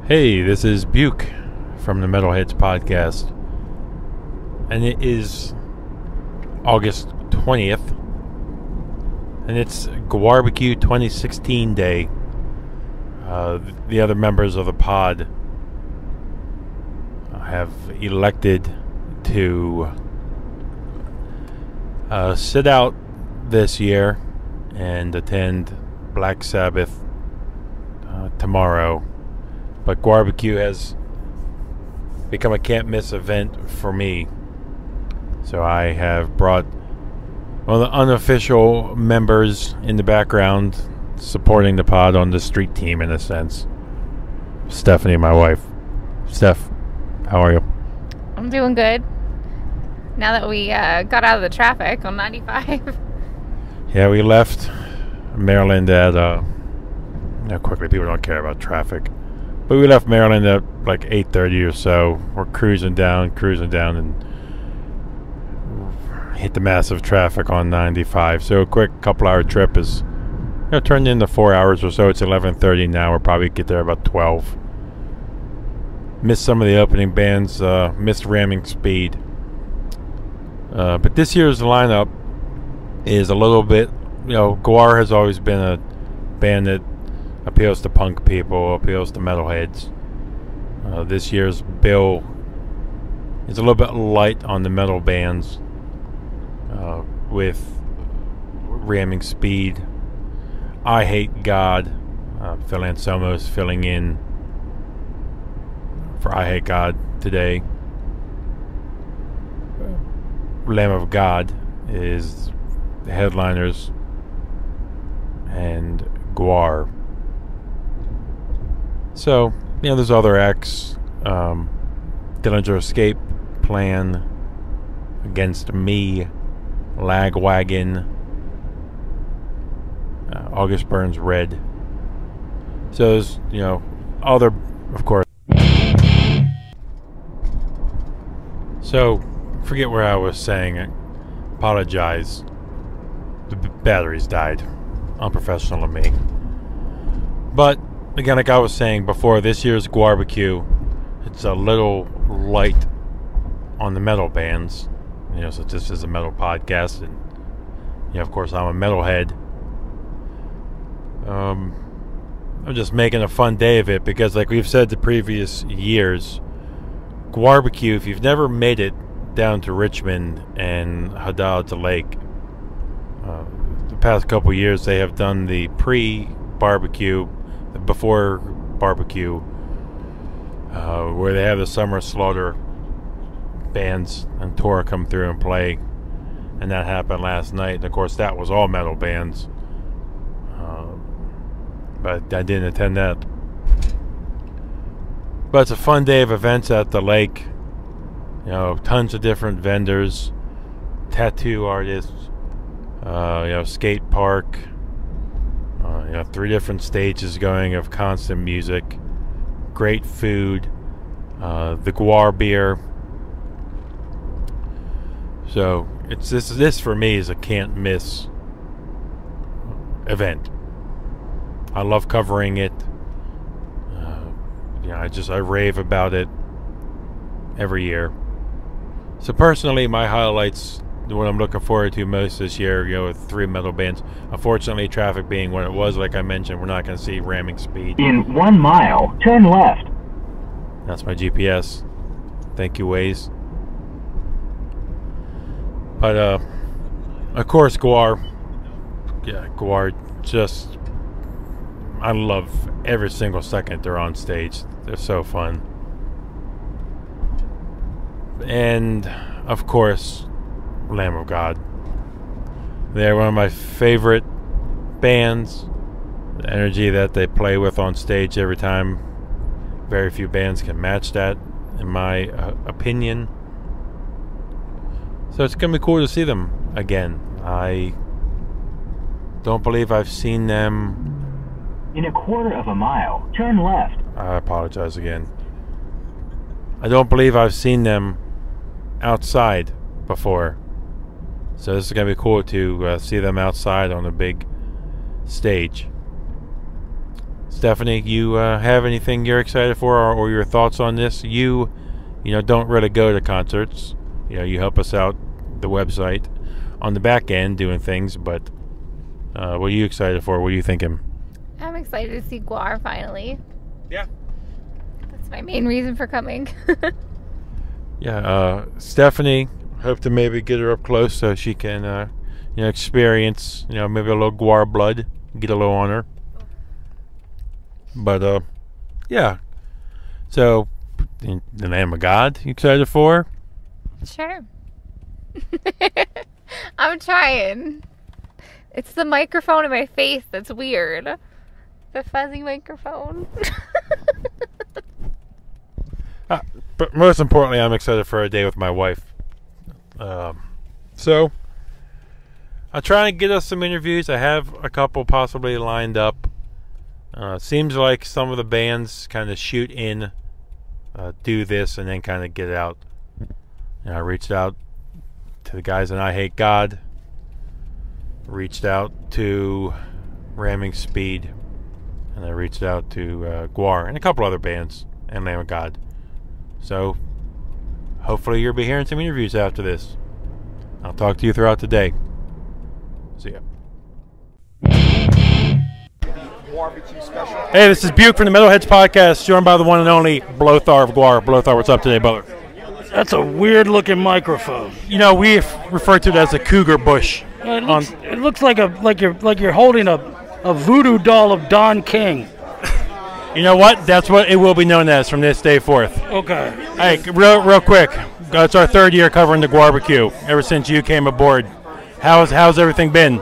Hey, this is Buke from the Metalheads podcast, and it is August 20th, and it's GWARBQ 2016 day. The other members of the pod have elected to sit out this year and attend Black Sabbath tomorrow. But GWARBQ has become a can't miss event for me. So I have brought one of the unofficial members in the background supporting the pod on the street team, in a sense. Stephanie, my wife. Steph, how are you? I'm doing good. Now that we got out of the traffic on 95. Yeah, we left Maryland at quickly, people don't care about traffic. But we left Maryland at like 8:30 or so. We're cruising down, and hit the massive traffic on 95. So a quick couple-hour trip is turned into 4 hours or so. It's 11:30 now. We'll probably get there about 12. Missed some of the opening bands. Missed Ramming Speed. But this year's lineup is a little bit, GWAR has always been a band that appeals to punk people, appeals to metalheads. This year's bill is a little bit light on the metal bands, with Ramming Speed, I Hate God, Phil Anselmo's filling in for I Hate God today. Lamb of God is the headliners, and GWAR. So, there's other acts. Dillinger Escape Plan, Against Me, Lagwagon, August Burns Red. So there's, other, of course. So, forget where I was saying. I apologize. The batteries died. Unprofessional of me. But again, like I was saying before, this year's GWARBQ, it's a little light on the metal bands. So this is a metal podcast, and of course I'm a metalhead. I'm just making a fun day of it because, like we've said the previous years, GWARBQ, if you've never made it down to Richmond and Haddad's Lake, the past couple years they have done the pre-barbecue, before barbecue, where they have the Summer Slaughter bands and tour come through and play, and that happened last night. And of course that was all metal bands, but I didn't attend that. But it's a fun day of events at the lake. Tons of different vendors, tattoo artists, skate park. 3 different stages going of constant music, great food, the GWAR beer. So this for me is a can't miss event. I love covering it. I rave about it every year. So personally, my highlights, what I'm looking forward to most this year, with 3 metal bands. Unfortunately, traffic being what it was, like I mentioned, we're not going to see Ramming Speed. In 1 mile, turn left. That's my GPS. Thank you, Waze. But, of course, GWAR. Yeah, GWAR just... I love every single second they're on stage. They're so fun. And, of course, Lamb of God. They're one of my favorite bands. The energy that they play with on stage every time, very few bands can match that, in my opinion. So it's going to be cool to see them again. I don't believe I've seen them... In 1/4 mile, turn left. I apologize again. I don't believe I've seen them outside before. So this is going to be cool to see them outside on a big stage. Stephanie, you have anything you're excited for, or your thoughts on this? You don't really go to concerts. You help us out, the website, on the back end doing things. But what are you excited for? What are you thinking? I'm excited to see GWAR finally. Yeah. That's my main reason for coming. Yeah. Stephanie, hope to maybe get her up close so she can, experience, maybe a little GWAR blood, get a little on her. But yeah. So, in the name of God, you excited for? Sure. I'm trying. It's the microphone in my face that's weird. The fuzzy microphone. But most importantly, I'm excited for a day with my wife. So, I'll try and get us some interviews. I have a couple possibly lined up. Seems like some of the bands kind of shoot in, do this, and then kind of get out. I reached out to the guys in I Hate God. Reached out to Ramming Speed. And I reached out to GWAR and a couple other bands and Lamb of God. So, hopefully you'll be hearing some interviews after this. I'll talk to you throughout the day. See ya. Hey, this is Buke from the Metalheads podcast, joined by the one and only Blothar of GWAR. Blothar, what's up today, brother? That's a weird-looking microphone. We refer to it as a cougar bush. It looks like you're holding a voodoo doll of Don King. You know what? That's what it will be known as from this day forth. Okay. Hey, real quick. It's our third year covering the GWARBQ. Ever since you came aboard, how's everything been?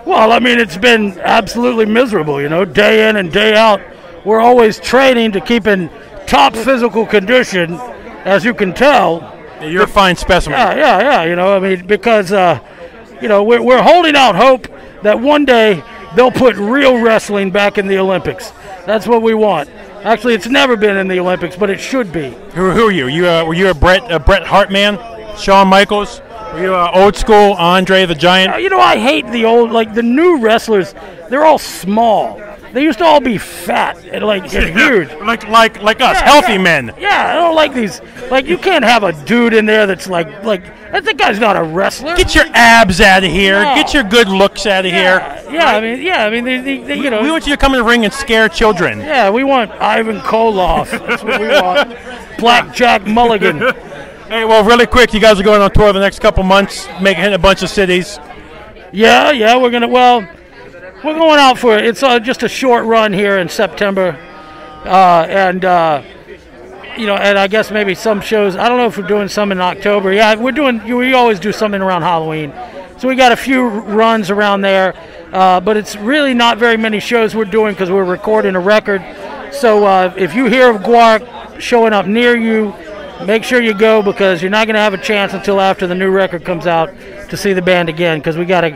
Well, I mean, it's been absolutely miserable. Day in and day out, we're always training to keep in top physical condition, as you can tell. You're a fine specimen. Yeah. Because we're holding out hope that one day they'll put real wrestling back in the Olympics. That's what we want. Actually, it's never been in the Olympics, but it should be. Who are you? Were you a Bret Hart man? Shawn Michaels? Were you old school Andre the Giant? I hate the old, the new wrestlers. They're all small. They used to all be fat and huge. like us, healthy men. Yeah, I don't like these. You can't have a dude in there that's that guy's not a wrestler. Get your abs out of here. No. Get your good looks out of here. Yeah, right? We want you to come in the ring and scare children. Yeah, we want Ivan Koloff. That's what we want. Blackjack Mulligan. Hey, well, really quick, you guys are going on tour the next couple months, hitting a bunch of cities. Yeah, we're going out for it's just a short run here in September, and I guess maybe some shows. I don't know if we're doing some in October. Yeah, we always do something around Halloween, so we got a few runs around there, but it's really not very many shows we're doing because we're recording a record. So if you hear of GWAR showing up near you, make sure you go, because you're not going to have a chance until after the new record comes out to see the band again, because we got to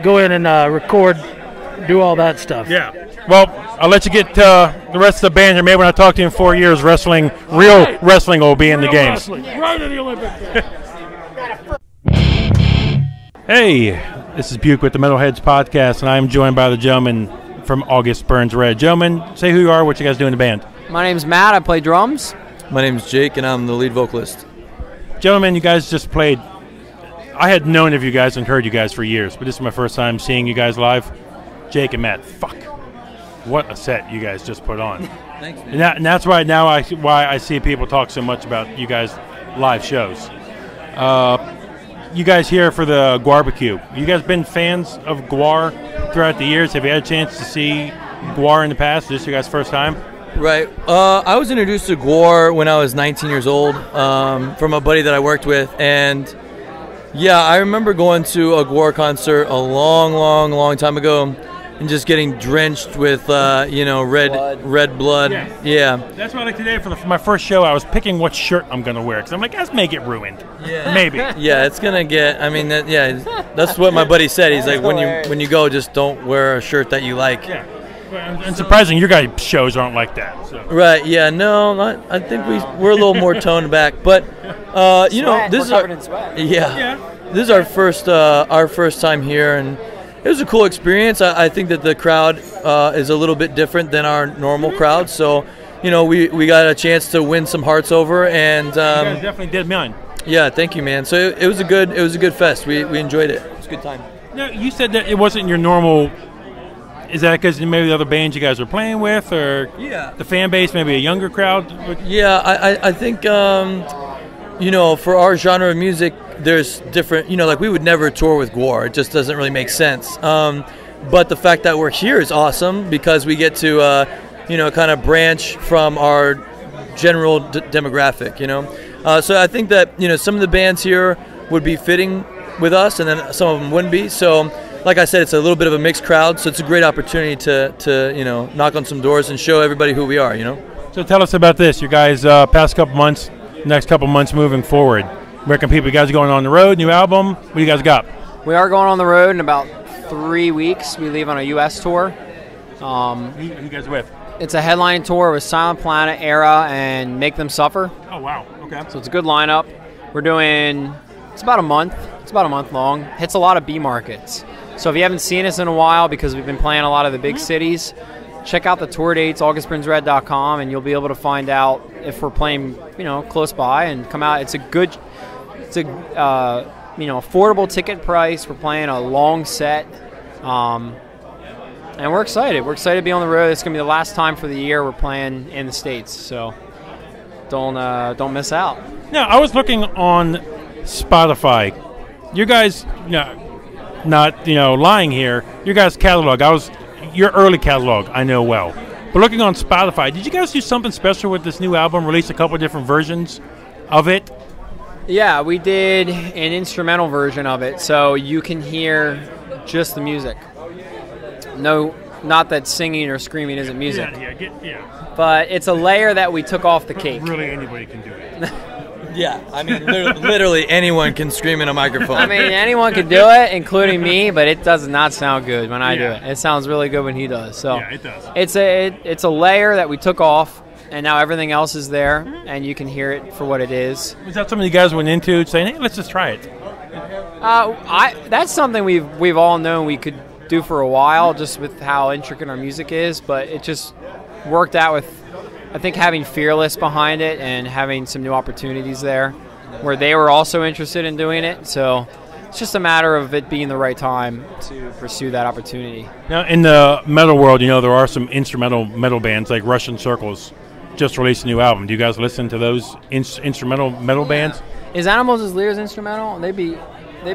go in and record. Do all that stuff. Yeah. Well, I'll let you get the rest of the band here. Maybe when I talk to you in 4 years, wrestling will be in the games. Right in the Olympics. Hey, this is Buke with the Metalheads podcast, and I'm joined by the gentleman from August Burns Red. Gentlemen, say who you are, what you guys do in the band. My name's Matt. I play drums. My name's Jake, and I'm the lead vocalist. Gentlemen, you guys just played. I had known of you guys and heard you guys for years, but this is my first time seeing you guys live. Jake and Matt, fuck, what a set you guys just put on. Thanks, man. And that's why I see people talk so much about you guys live shows. You guys here for the GWARBQ. You guys been fans of GWAR throughout the years? Have you had a chance to see GWAR in the past? Is this your guys' first time? Right. I was introduced to GWAR when I was 19 years old from a buddy that I worked with. And, yeah, I remember going to a GWAR concert a long time ago and just getting drenched with, red blood. Yeah. That's why, today for my first show, I was picking what shirt I'm going to wear. Because I'm like, let's make it ruined. Yeah. Maybe. Yeah, it's going to get, that's what my buddy said. He's like, when you go, just don't wear a shirt that you like. Yeah. And surprising, your guys' shows aren't like that. So. Right? Yeah. No, I think we're a little more toned back, but this is our this is our first time here, and it was a cool experience. I think that the crowd is a little bit different than our normal crowd. So, you know, we got a chance to win some hearts over, and you guys definitely did mine. Yeah, thank you, man. So it was a good fest. We enjoyed it. It was a good time. Now, you said that it wasn't your normal. Is that because maybe the other bands you guys were playing with, or the fan base, maybe a younger crowd? Yeah, I think you know, for our genre of music, there's different. You know, like we would never tour with GWAR. It just doesn't really make sense. But the fact that we're here is awesome because we get to you know, kind of branch from our general demographic. You know, so I think that, you know, some of the bands here would be fitting with us, and then some of them wouldn't be. So, like I said, it's a little bit of a mixed crowd, so it's a great opportunity to you know, knock on some doors and show everybody who we are, you know. So tell us about this. You guys, past couple months, next couple months moving forward. Where can people, you guys going on the road, new album? What do you guys got? We are going on the road in about 3 weeks. We leave on a U.S. tour. Who you guys with? It's a headline tour with Silent Planet, Era, and Make Them Suffer. Oh, wow. Okay. So it's a good lineup. We're doing, it's about a month. It's about a month long. Hits a lot of B markets. So if you haven't seen us in a while, because we've been playing a lot of the big cities, check out the tour dates, augustburnsred.com, and you'll be able to find out if we're playing, you know, close by and come out. It's a you know, affordable ticket price. We're playing a long set, and we're excited. We're excited to be on the road. It's gonna be the last time for the year we're playing in the States, so don't miss out. Now, I was looking on Spotify. You guys, you know, not, you know, lying here. Your guys' catalog, your early catalog, I know well. But looking on Spotify, did you guys do something special with this new album? Release a couple different versions of it? Yeah, we did an instrumental version of it, so you can hear just the music. No, not that singing or screaming isn't music. Yeah. But it's a layer that we took off the cake. Really, anybody can do it. Yeah, I mean, literally anyone can scream in a microphone. I mean, anyone can do it, including me, but it does not sound good when I do it. It sounds really good when he does. So yeah, it does. It's a layer that we took off, and now everything else is there, and you can hear it for what it is. Was that something you guys went into saying, hey, let's just try it? That's something we've all known we could do for a while, just with how intricate our music is, but it just worked out with, I think, having Fearless behind it and having some new opportunities there where they were also interested in doing it. So it's just a matter of it being the right time to pursue that opportunity. Now, in the metal world, you know, there are some instrumental metal bands like Russian Circles just released a new album. Do you guys listen to those instrumental metal bands? Is Animals as Leaders instrumental? They'd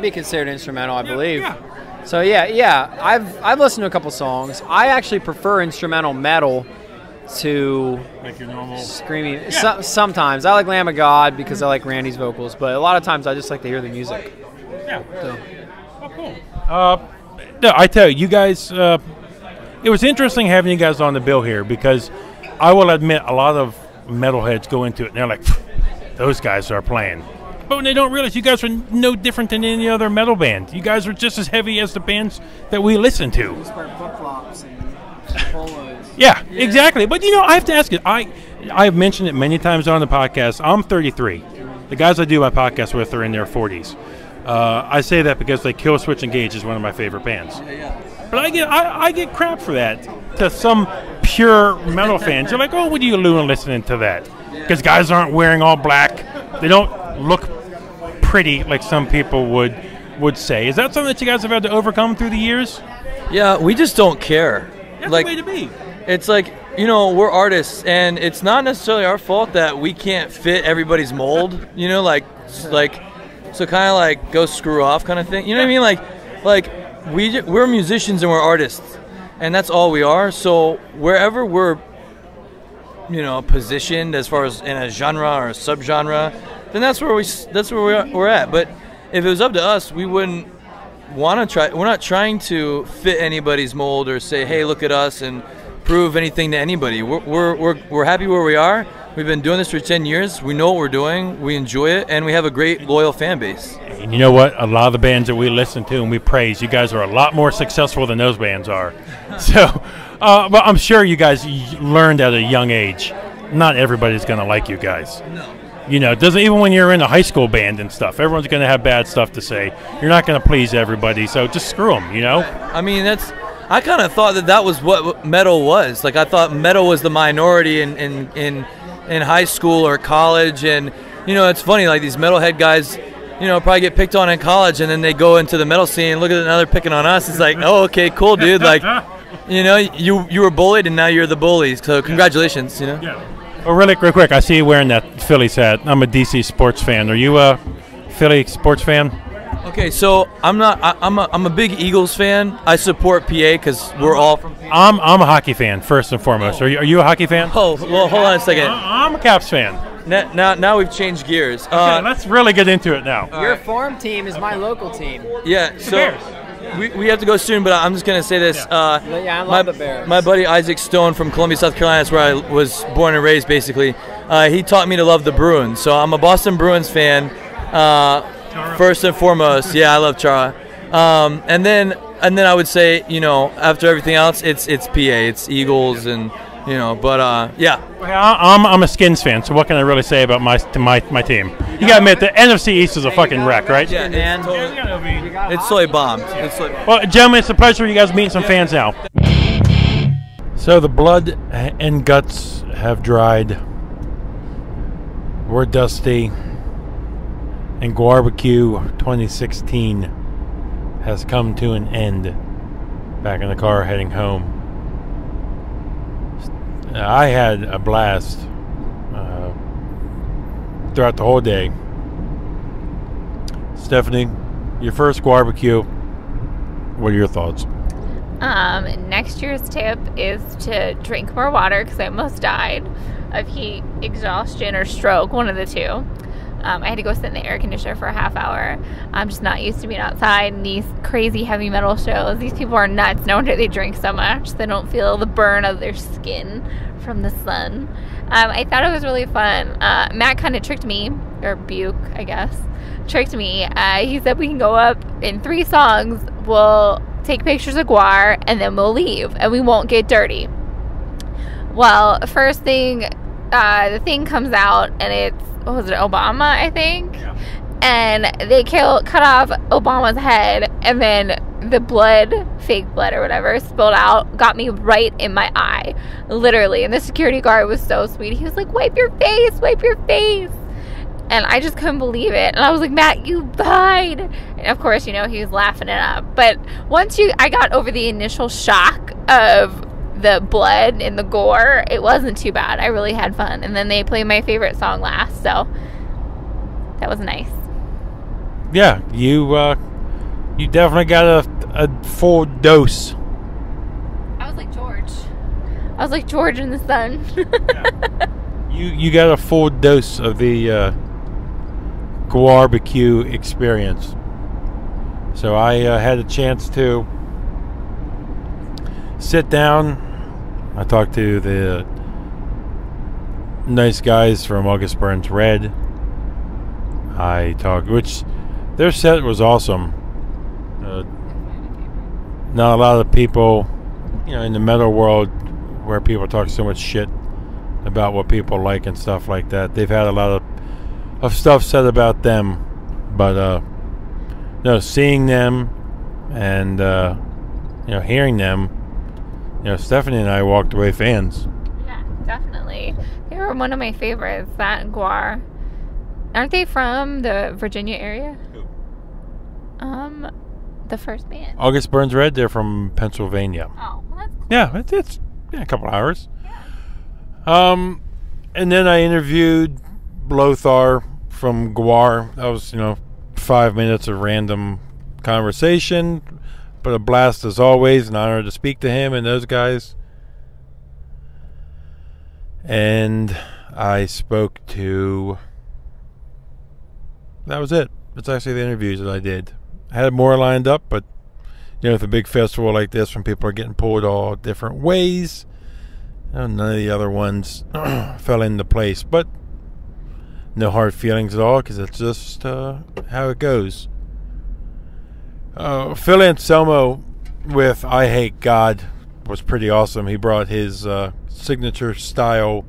be considered instrumental, I believe. Yeah. So yeah. I've listened to a couple songs. I actually prefer instrumental metal to like your normal screaming. Yeah. Sometimes I like Lamb of God because I like Randy's vocals, but a lot of times I just like to hear the music. Yeah. So. Oh, cool. No, I tell you guys, it was interesting having you guys on the bill here because I will admit a lot of metalheads go into it and they're like, those guys are playing. But when they don't realize you guys are no different than any other metal band. You guys are just as heavy as the bands that we listen to. We wear flip-flops and polos. Yeah, exactly. But, you know, I have to ask you, I've mentioned it many times on the podcast. I'm 33. The guys I do my podcast with are in their 40s. I say that because like Kill Switch Engage is one of my favorite bands. But I get crap for that to some pure metal fans. They're like, oh, what are you doing listening to that? Because guys aren't wearing all black. They don't look pretty like some people would say. Is that something that you guys have had to overcome through the years? Yeah, we just don't care. That's like, the way to be. It's like, you know, we're artists, and it's not necessarily our fault that we can't fit everybody's mold. You know, so kind of like go screw off kind of thing. You know what I mean? We're musicians and we're artists, and that's all we are. So wherever we're, you know, positioned as far as in a genre or a subgenre, then that's where we're at. But if it was up to us, we wouldn't want to try. We're not trying to fit anybody's mold or say, hey, look at us and prove anything to anybody. We're happy where we are. We've been doing this for 10 years. We know what we're doing. We enjoy it, and we have a great, loyal fan base. And you know what? A lot of the bands that we listen to and we praise, you guys are a lot more successful than those bands are. So, but I'm sure you guys learned at a young age. Not everybody's going to like you guys. No. You know, it doesn't, even when you're in a high school band and stuff, everyone's going to have bad stuff to say. You're not going to please everybody, so just screw them, you know? I mean, I kind of thought that was what metal was. Like, I thought metal was the minority in high school or college. And, you know, it's funny, like, these metalhead guys, you know, probably get picked on in college, and then they go into the metal scene and look at another picking on us. It's like, oh, okay, cool, dude. Like, you know, you were bullied, and now you're the bullies. So congratulations, you know? Yeah. Well, really quick, I see you wearing that Phillies hat. I'm a DC sports fan. Are you a Philly sports fan? Okay, so I'm not. I'm a big Eagles fan. I support PA because we're all from PA. I'm a hockey fan first and foremost. Are you a hockey fan? Oh, well, hold on a second. I'm a Caps fan. Now we've changed gears. Okay, let's really get into it now. Your farm team is my local team. Yeah, so Bears. we have to go soon, but I'm just gonna say this. Yeah, I love the Bears. My buddy Isaac Stone from Columbia, South Carolina, that's where I was born and raised, basically. He taught me to love the Bruins, so I'm a Boston Bruins fan. First and foremost, yeah, I love Chara. And then I would say, you know, after everything else, it's PA, it's Eagles, and you know, but yeah. I'm a Skins fan, so what can I really say about my team? You gotta admit, the NFC East is a fucking wreck, right? Yeah, it's totally bombed. Well, gentlemen, it's a pleasure you guys meeting some fans now. So the blood and guts have dried. We're dusty. And GWARBQ 2016 has come to an end. Back in the car heading home. I had a blast throughout the whole day. Stephanie, your first GWARBQ, what are your thoughts? Next year's tip is to drink more water because I almost died of heat exhaustion or stroke, one of the two. I had to go sit in the air conditioner for a half hour. I'm just not used to being outside in these crazy heavy metal shows. These people are nuts. No wonder they drink so much. They don't feel the burn of their skin from the sun. I thought it was really fun. Matt kind of tricked me, or Buke, I guess, tricked me. He said we can go up in 3 songs. We'll take pictures of GWAR, and then we'll leave, and we won't get dirty. Well, first thing, the thing comes out, and it's, what was it, Obama, I think? Yeah. And they cut off Obama's head, and then the blood, fake blood or whatever, spilled out, got me right in my eye, literally. And the security guard was so sweet. He was like, wipe your face, wipe your face. And I just couldn't believe it. And I was like, Matt, you died. And of course, you know, he was laughing it up. But once I got over the initial shock of the blood and the gore, it wasn't too bad. I really had fun. And then they played my favorite song last, so that was nice. Yeah, you definitely got a full dose. I was like George. I was like George in the sun. Yeah. You got a full dose of the GWARBQ experience. So I had a chance to sit down. I talked to the nice guys from August Burns Red. Which their set was awesome. Not a lot of people, you know, in the metal world where people talk so much shit about what people like and stuff like that. They've had a lot of stuff said about them, but no, seeing them and you know, hearing them, you know, Stephanie and I walked away fans. Yeah, definitely. They were one of my favorites, that and GWAR. Aren't they from the Virginia area? The first band. August Burns Red, they're from Pennsylvania. Oh, well, that's cool. Yeah, it's a couple hours. Yeah. And then I interviewed Lothar from GWAR. That was, you know, 5 minutes of random conversation, but a blast as always. An honor to speak to him and those guys. And I spoke to... That was it. That's actually the interviews that I did. I had more lined up, but you know, with a big festival like this, when people are getting pulled all different ways, you know, none of the other ones fell into place. But no hard feelings at all, because it's just how it goes. Phil Anselmo with I Hate God was pretty awesome. He brought his signature style,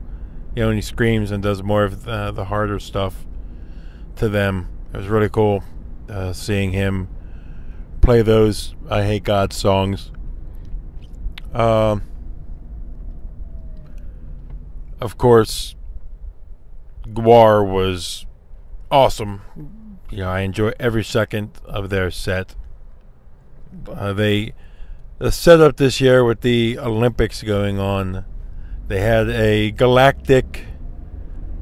and he screams and does more of the harder stuff to them. It was really cool seeing him play those I Hate God songs. Of course, GWAR was awesome. I enjoy every second of their set. The setup this year with the Olympics going on, they had a galactic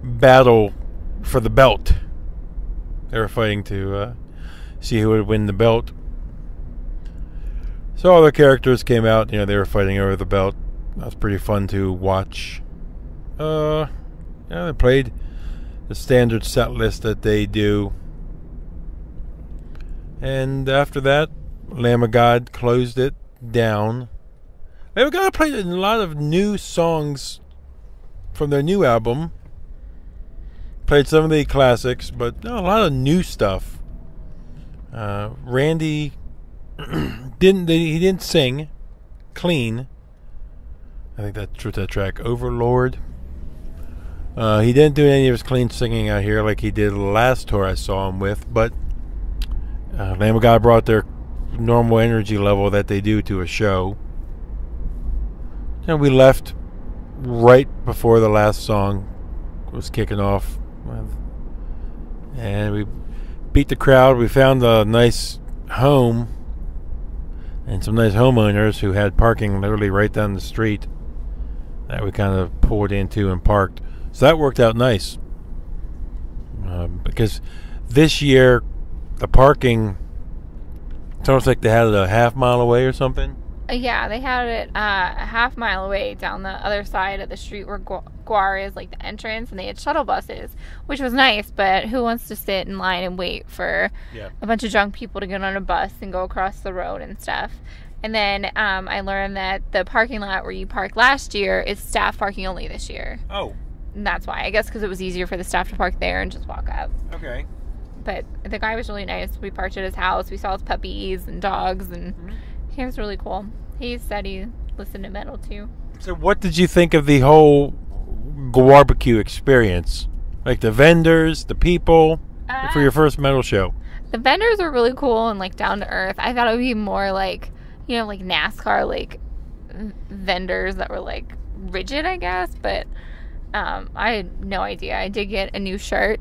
battle for the belt. They were fighting to see who would win the belt. So all the characters came out. They were fighting over the belt. That was pretty fun to watch. They played the standard set list that they do. And after that, Lamb of God closed it down. Lamb of God played a lot of new songs from their new album. Played some of the classics, but a lot of new stuff. Randy didn't sing clean. I think that's what that track, Overlord. He didn't do any of his clean singing out here like he did the last tour I saw him with, but Lamb of God brought their normal energy level that they do to a show. We left right before the last song was kicking off, and we beat the crowd. We found a nice home and some nice homeowners who had parking literally right down the street that we kind of pulled into and parked. So that worked out nice, because this year the parking, it's almost like they had it a half-mile away or something. Yeah, they had it a half-mile away down the other side of the street where GWAR is, like the entrance, and they had shuttle buses, which was nice, but who wants to sit in line and wait for a bunch of drunk people to get on a bus and go across the road and stuff. And then I learned that the parking lot where you parked last year is staff parking only this year. Oh. And that's why. I guess because it was easier for the staff to park there and just walk up. Okay. But the guy was really nice. We parked at his house. We saw his puppies and dogs, and he was really cool. He said he listened to metal too. So what did you think of the whole GWARBQ experience? Like the vendors, the people, for your first metal show? The vendors were really cool and like down to earth. I thought it would be more like, like NASCAR, like vendors that were like rigid, I guess. But I had no idea. I did get a new shirt.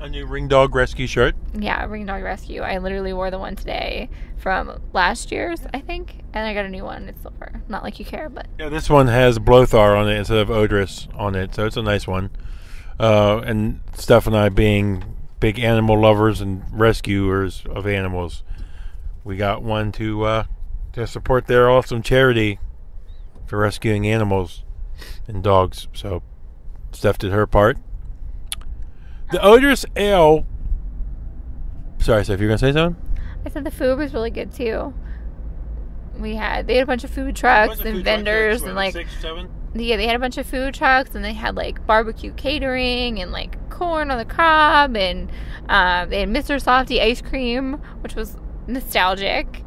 A new Ring Dog Rescue shirt? Yeah, Ring Dog Rescue. I literally wore the one today from last year's, I think. And I got a new one. It's silver. Not like you care, but... Yeah, this one has Blothar on it instead of Odorous on it, so it's a nice one. And Steph and I, being big animal lovers and rescuers of animals, we got one to support their awesome charity for rescuing animals and dogs. So Steph did her part. The Odorous Ale... Sorry, Steph, you were going to say something? I said the food was really good, too. They had a bunch of food trucks and vendors and like 6, 7? Yeah, they had a bunch of food trucks, and they had like barbecue catering and like corn on the cob, and they had Mr. Softy ice cream, which was nostalgic.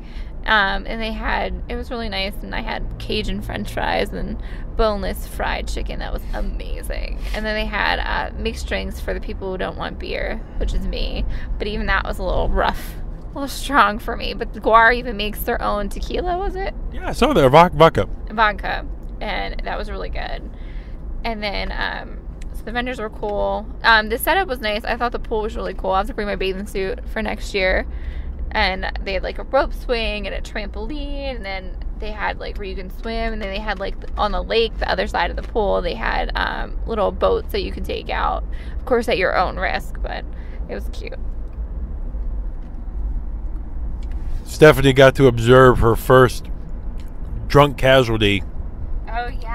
And it was really nice, and I had Cajun French fries and boneless fried chicken. That was amazing. And then they had mixed drinks for the people who don't want beer, which is me. But even that was a little rough. A little strong for me, but GWAR even makes their own tequila, was it? Yeah, I saw their vodka. And that was really good. And then, so the vendors were cool. The setup was nice. I thought the pool was really cool. I have to bring my bathing suit for next year. And they had like a rope swing and a trampoline, and then they had like where you can swim, and then they had like on the lake, the other side of the pool, they had little boats that you can take out, of course at your own risk, but it was cute. Stephanie got to observe her first drunk casualty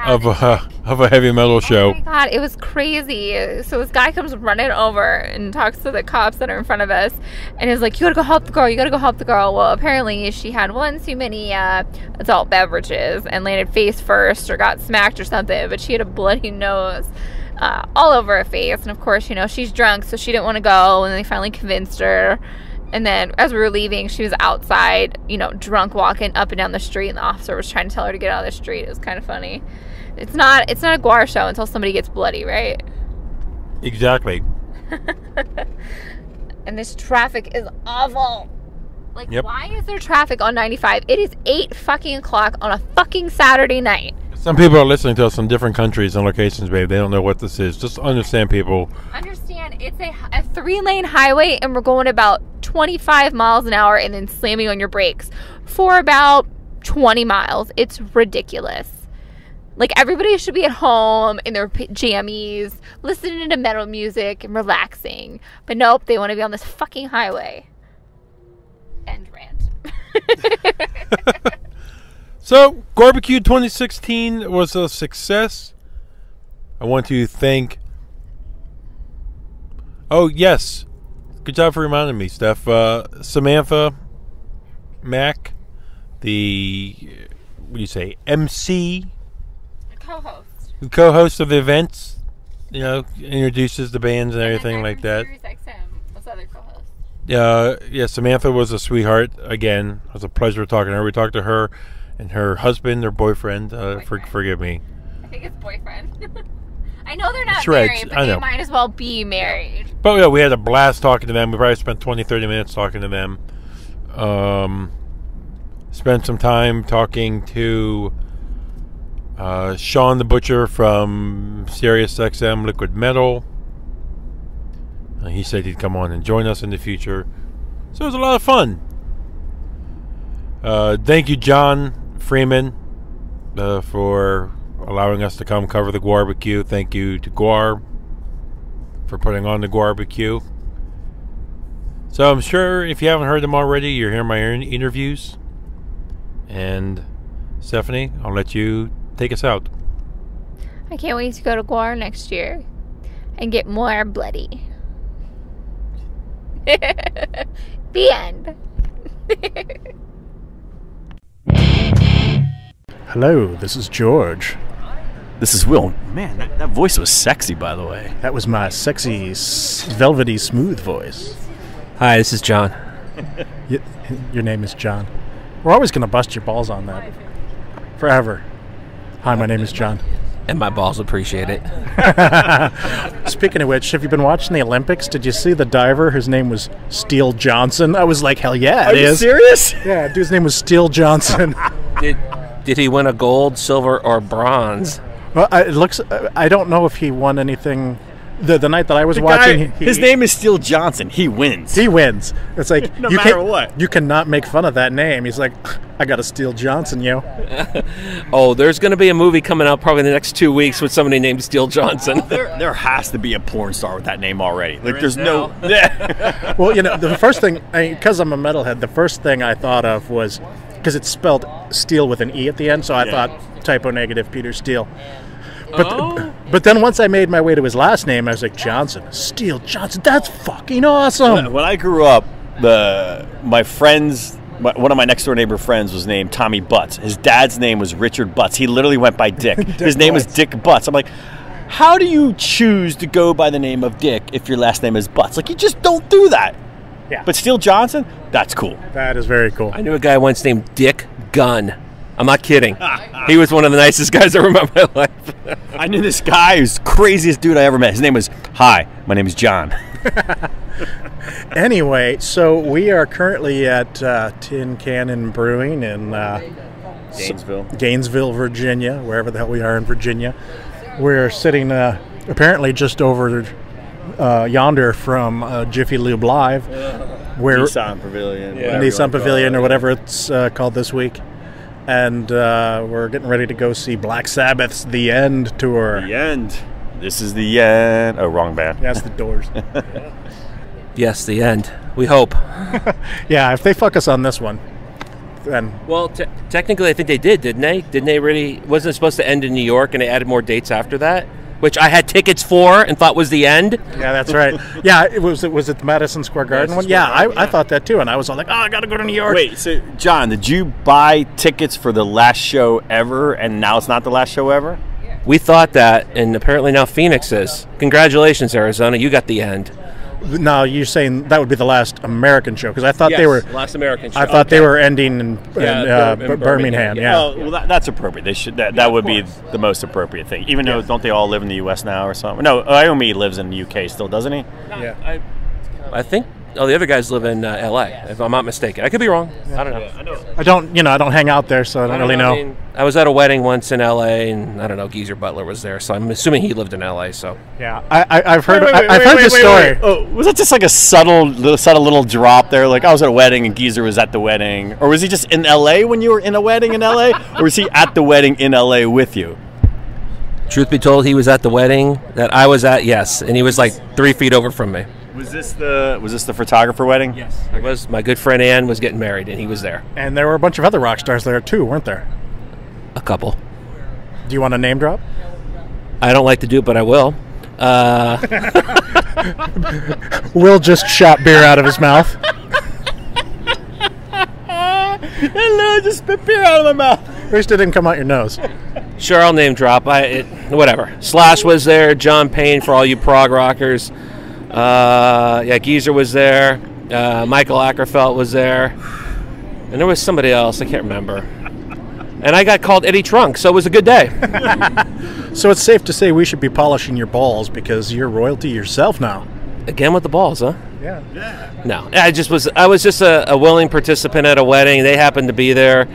of a heavy metal show. Oh my god, it was crazy. So this guy comes running over and talks to the cops that are in front of us, and is like, you gotta go help the girl. Well, apparently she had one too many adult beverages and landed face first or got smacked or something, but she had a bloody nose all over her face, and of course, she's drunk, so she didn't want to go, and they finally convinced her. And then as we were leaving, she was outside, drunk, walking up and down the street, and the officer was trying to tell her to get out of the street. It was kind of funny. It's not a GWAR show until somebody gets bloody, right? Exactly. And this traffic is awful. Like, Yep. why is there traffic on 95? It is 8 fucking o'clock on a fucking Saturday night. Some people are listening to us from different countries and locations, babe. They don't know what this is. Just understand, people. Understand, it's a 3-lane highway, and we're going about 25 miles an hour and then slamming on your brakes for about 20 miles. It's ridiculous. Like, everybody should be at home in their jammies, listening to metal music and relaxing. But nope, they want to be on this fucking highway. End rant. So, GWARBQ 2016 was a success. I want to thank... Oh, yes. Good job for reminding me, Steph. Samantha Mack, the... What do you say? MC... Co-host. The co-host of the events. You know, introduces the bands and everything like that. What's the other co-host? Yeah, Samantha was a sweetheart. Again, it was a pleasure talking to her. We talked to her and her husband, their boyfriend. Forgive me. I think it's boyfriend. I know they're not Shreds, married, but I know. they might as well be married. But yeah, we had a blast talking to them. We probably spent 20-30 minutes talking to them. Spent some time talking to Sean the Butcher from SiriusXM Liquid Metal. He said he'd come on and join us in the future. So it was a lot of fun. Thank you, John Freeman, for allowing us to come cover the GWARBQ. Thank you to GWAR for putting on the GWARBQ. So I'm sure if you haven't heard them already, you're hearing my interviews. And Stephanie, I'll let you take us out. I can't wait to go to GWAR next year and get more bloody. The end. Hello, this is George. This is Will. Man, that voice was sexy, by the way. That was my sexy, velvety, smooth voice. Hi, this is John. Your name is John. We're always going to bust your balls on that. Forever. Hi, my name is John. And my balls appreciate it. Speaking of which, have you been watching the Olympics? Did you see the diver? His name was Steele Johnson. I was like, hell yeah, it is. Are you serious? Yeah, dude's name was Steele Johnson. Did he win a gold, silver, or bronze? Well, it looks. I don't know if he won anything. The night that I was watching, his name is Steele Johnson. He wins. He wins. It's like no matter what. You cannot make fun of that name. He's like, I got a Steele Johnson, yo. Oh, there's going to be a movie coming out probably in the next 2 weeks with somebody named Steele Johnson. There has to be a porn star with that name already. Like, there's no. Well, you know, the first thing, because I'm a metalhead, the first thing I thought of was because it's spelled Steele with an E at the end, so I thought typo negative Peter Steele. But then once I made my way to his last name, I was like, Johnson, Steele Johnson. That's fucking awesome. When I grew up, my friends, one of my next door neighbor friends was named Tommy Butts. His dad's name was Richard Butts. He literally went by Dick. His name was Dick Butts. I'm like, how do you choose to go by the name of Dick if your last name is Butts? Like, you just don't do that. Yeah. But Steele Johnson, that's cool. That is very cool. I knew a guy once named Dick Gunn. I'm not kidding. He was one of the nicest guys I ever met in my life. I knew this guy who's the craziest dude I ever met. His name was, hi, my name is John. Anyway, so we are currently at Tin Cannon Brewing in Gainesville, Virginia, wherever the hell we are in Virginia. We're sitting apparently just over yonder from Jiffy Lube Live. Where Nissan Pavilion. Nissan Pavilion or whatever it's called this week. And we're getting ready to go see Black Sabbath's The End tour. The End. This is the end. Oh, wrong band. Yeah, it's the Doors. Yes, The End. We hope. Yeah, if they fuck us on this one, then... Well, technically, I think they did, didn't they? Didn't they really... Wasn't it supposed to end in New York, and they added more dates after that? Which I had tickets for and thought was the end. Yeah, that's right. Yeah, it was it the Madison Square Garden one? Yeah, I thought that too, and I was all like, oh, I got to go to New York. Wait, so, John, did you buy tickets for the last show ever, and now it's not the last show ever? We thought that, and apparently now Phoenix is. Congratulations, Arizona. You got The End. Now you're saying that would be the last American show because I thought they were last American show. I thought they were ending in in Birmingham. Yeah. Well, that's appropriate. They should. That would be the most appropriate thing. Even though don't they all live in the U.S. now or something? No, Iommi lives in the U.K. still, doesn't he? Yeah. I think the other guys live in L.A. if I'm not mistaken. I could be wrong. I don't know. I don't hang out there, so I don't really know. I mean, I was at a wedding once in L.A. and I don't know, Geezer Butler was there, so I'm assuming he lived in L.A. So yeah, I've heard I've heard this story. Oh, was that just like a subtle little drop there? Like I was at a wedding and Geezer was at the wedding, or was he just in L.A. when you were in a wedding in L.A. or was he at the wedding in L.A. with you? Truth be told, he was at the wedding that I was at, yes, and he was like 3 feet over from me. Was this the photographer wedding? Yes. It was. My good friend Ann was getting married, and he was there. And there were a bunch of other rock stars there too, weren't there? A couple. Do you want to name drop? I don't like to do it, but I will. Will just shot beer out of his mouth. Hello, just spit beer out of my mouth. At least it didn't come out your nose. Sure, I'll name drop. Whatever. Slash was there. John Payne for all you prog rockers. Geezer was there. Michael Ackerfeld was there. And there was somebody else. I can't remember. And I got called Eddie Trunk, so it was a good day. So it's safe to say we should be polishing your balls because you're royalty yourself now. Again with the balls, huh? Yeah. No, I was just a willing participant at a wedding. They happened to be there.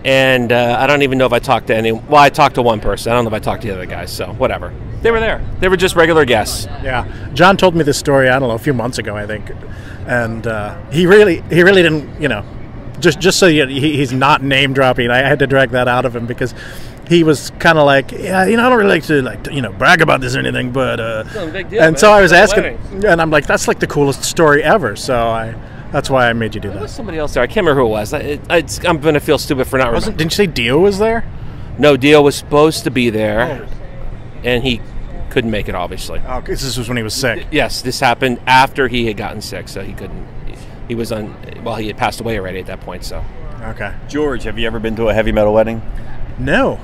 And I don't even know if I talked to any. Well, I talked to one person. I don't know if I talked to the other guys. So whatever. They were there. They were just regular guests. Yeah. John told me this story. I don't know, a few months ago, I think, and he really didn't. Just so he's not name dropping. I had to drag that out of him because he was kind of like, I don't really like to brag about this or anything, but It's a big deal, and man. so I was It's a asking, wedding. and I'm like, that's like the coolest story ever. So that's why I made you do There was that. somebody else there. I can't remember who it was. I'm going to feel stupid for not remembering. Didn't you say Dio was there? No, Dio was supposed to be there, and he couldn't make it, obviously. Oh, 'cause this was when he was sick. Yes, this happened after he had gotten sick, so he couldn't. He was he had passed away already at that point, so. Okay. George, have you ever been to a heavy metal wedding? No.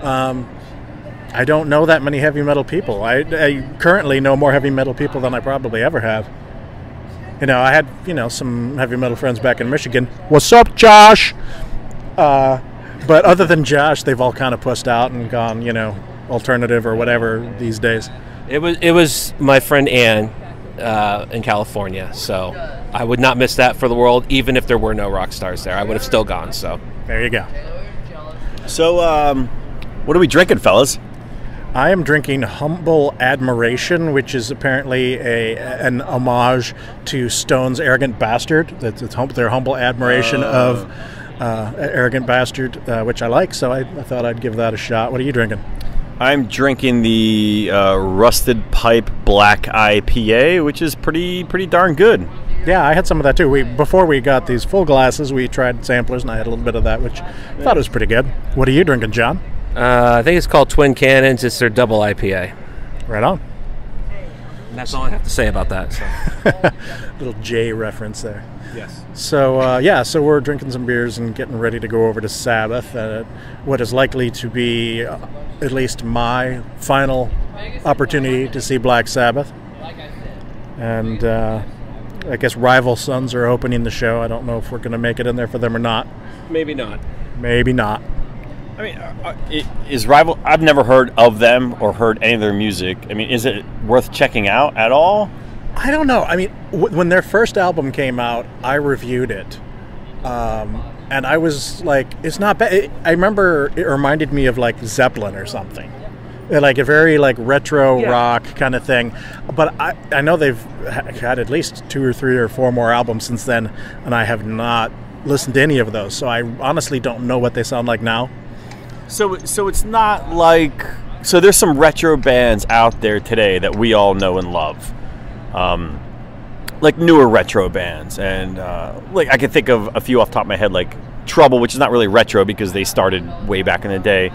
I don't know that many heavy metal people. I currently know more heavy metal people than I probably ever have. I had, some heavy metal friends back in Michigan. What's up, Josh? But other than Josh, they've all kind of pussed out and gone, alternative or whatever these days. It was my friend Ann in California, so I would not miss that for the world, even if there were no rock stars there. I would have still gone, so. There you go. So, what are we drinking, fellas? I am drinking Humble Admiration, which is apparently an homage to Stone's Arrogant Bastard. It's their humble admiration of Arrogant Bastard, which I like, so I thought I'd give that a shot. What are you drinking? I'm drinking the Rusted Pipe Black IPA, which is pretty darn good. Yeah, I had some of that too. Before we got these full glasses, we tried samplers, and I had a little bit of that, which I thought was pretty good. What are you drinking, John? I think it's called Twin Cannons. It's their double IPA. Right on. And that's all I have to say about that. So. Little J reference there. Yes. So, so we're drinking some beers and getting ready to go over to Sabbath, what is likely to be at least my final opportunity to see Black Sabbath. And I guess Rival Sons are opening the show. I don't know if we're going to make it in there for them or not. Maybe not. Maybe not. I mean, is Rival... I've never heard of them or heard any of their music. I mean, is it worth checking out at all? I don't know. I mean, when their first album came out, I reviewed it. And I was like, it's not bad. I remember it reminded me of like Zeppelin or something. Like a very like retro rock kind of thing. But I know they've had at least 2 or 3 or 4 more albums since then, and I have not listened to any of those. So I honestly don't know what they sound like now. So it's not like... So there's some retro bands out there today that we all know and love. Like newer retro bands. And like I can think of a few off the top of my head, like Trouble, which is not really retro because they started way back in the day.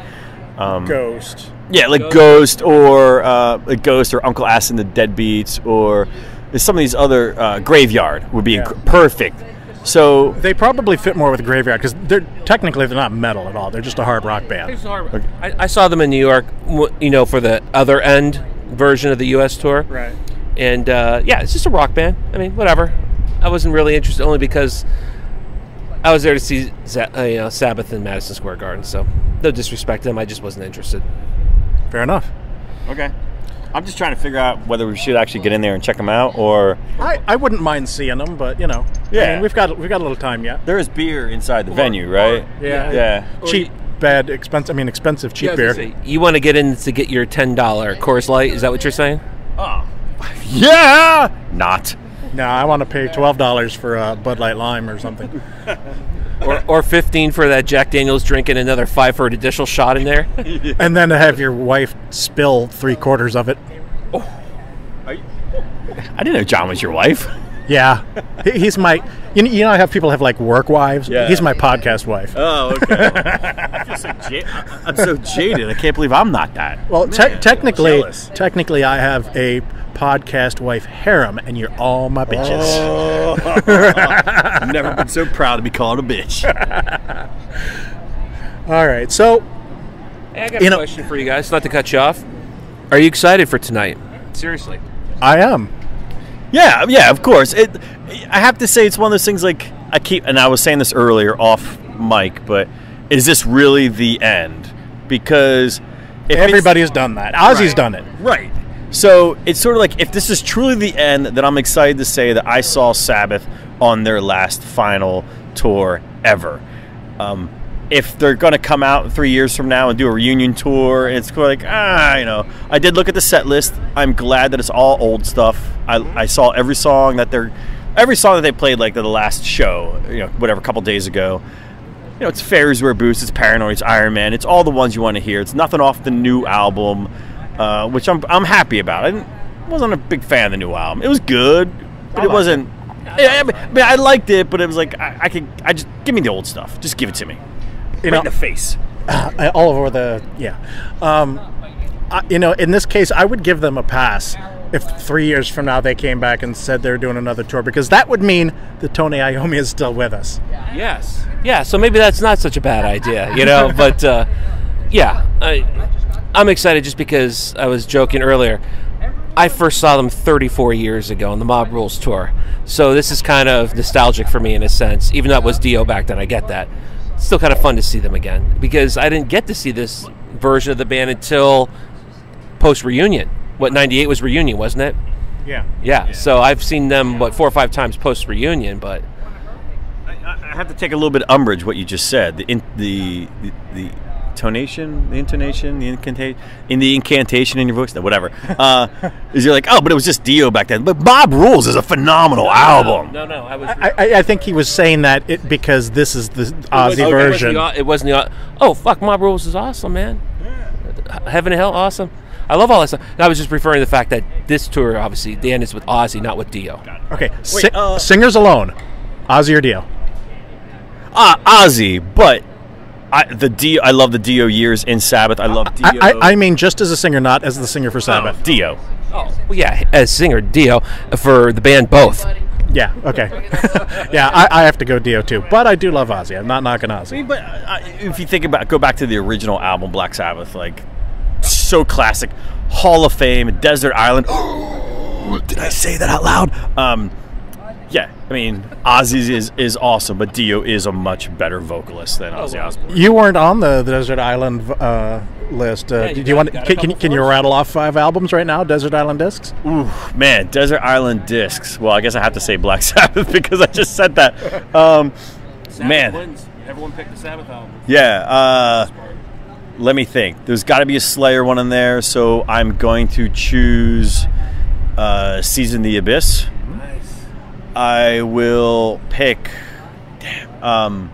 Ghost. Yeah, like Ghost or Uncle Ass and the Deadbeats, or some of these other... Graveyard would be perfect. So they probably fit more with Graveyard because they're not metal at all. They're just a hard rock band. Okay. I saw them in New York, for the other end version of the U.S. tour. Right. And yeah, it's just a rock band. I mean, whatever. I wasn't really interested, only because I was there to see Sabbath in Madison Square Garden. So no disrespect to them, I just wasn't interested. Fair enough. Okay. I'm just trying to figure out whether we should actually get in there and check them out, or I wouldn't mind seeing them, but I mean, we've got a little time yet. there is beer inside the venue, right? Yeah. Cheap, bad, expensive. I mean, expensive, cheap beer. You want to get in to get your $10 Coors Light? Is that what you're saying? Oh, yeah. Not. No, I want to pay $12 for a Bud Light Lime or something. or 15 for that Jack Daniels drink and another 5 for an additional shot in there. And then to have your wife spill 3/4 of it. I didn't know John was your wife. Yeah, he's my. You know, I have people have like work wives. Yeah. He's my podcast wife. Oh, okay. I'm so jaded. I can't believe I'm not that. Well, Man, technically, I have a podcast wife harem, and you're all my bitches. Oh. I've never been so proud to be called a bitch. All right, so Hey, I got a question for you guys, not to cut you off. Are you excited for tonight? Seriously. I am. Yeah, of course. I have to say, it's one of those things like and I was saying this earlier off mic, but is this really the end? Because if everybody's done that. Ozzy's done it. Right. So it's sort of like, if this is truly the end, then I'm excited to say that I saw Sabbath on their last final tour ever. If they're going to come out 3 years from now and do a reunion tour, it's like, I did look at the set list. I'm glad that it's all old stuff. I saw every song that they played, like the last show, whatever, a couple days ago. It's Fairies Wear Boots, it's Paranoid, it's Iron Man, it's all the ones you want to hear. It's nothing off the new album, which I'm happy about. I wasn't a big fan of the new album. It was good, but it wasn't. I liked it, but it was like, I just give me the old stuff. Just give it to me. Right in the face. All over the in this case, I would give them a pass if 3 years from now they came back and said they're doing another tour, because that would mean that Tony Iommi is still with us. Yes. Yeah, so maybe that's not such a bad idea, but I'm excited just because I was joking earlier. I first saw them 34 years ago on the Mob Rules tour, so this is kind of nostalgic for me in a sense, even though it was Dio back then. I get that. It's still kind of fun to see them again, because I didn't get to see this version of the band until post-reunion. 98 was reunion, wasn't it? Yeah. So I've seen them 4 or 5 times post-reunion, but I have to take a little bit of umbrage what you just said. The intonation, the incantation in your voice, whatever. Is you're like, but it was just Dio back then. But Mob Rules is a phenomenal album. No. I think he was saying that because this is the Ozzy version. It wasn't the. Oh fuck, Mob Rules is awesome, man. Heaven and Hell, awesome. I love all that stuff. And I was just referring to the fact that this tour, obviously, the end is with Ozzy, not with Dio. Okay, singers alone, Ozzy or Dio? Ozzy, but I love the Dio years in Sabbath. I love Dio. I mean, just as a singer, not as the singer for Sabbath. Dio. Oh, well, yeah, as singer, Dio. For the band, both. Yeah, okay. Yeah, I have to go Dio too. But I do love Ozzy. I'm not knocking Ozzy. But if you go back to the original album, Black Sabbath, like, so classic. Hall of Fame, Desert Island. Did I say that out loud? Yeah, I mean, Ozzy is awesome, but Dio is a much better vocalist than Ozzy Osbourne. You weren't on the Desert Island list. Do you want? Can you rattle off 5 albums right now? Desert Island discs. Ooh, man, Desert Island discs. Well, I guess I have to say Black Sabbath because I just said that. Man, wins. Everyone picked the Sabbath album. Yeah. Let me think. There's got to be a Slayer one in there, so I'm going to choose Season the Abyss. Nice. I will pick. Damn.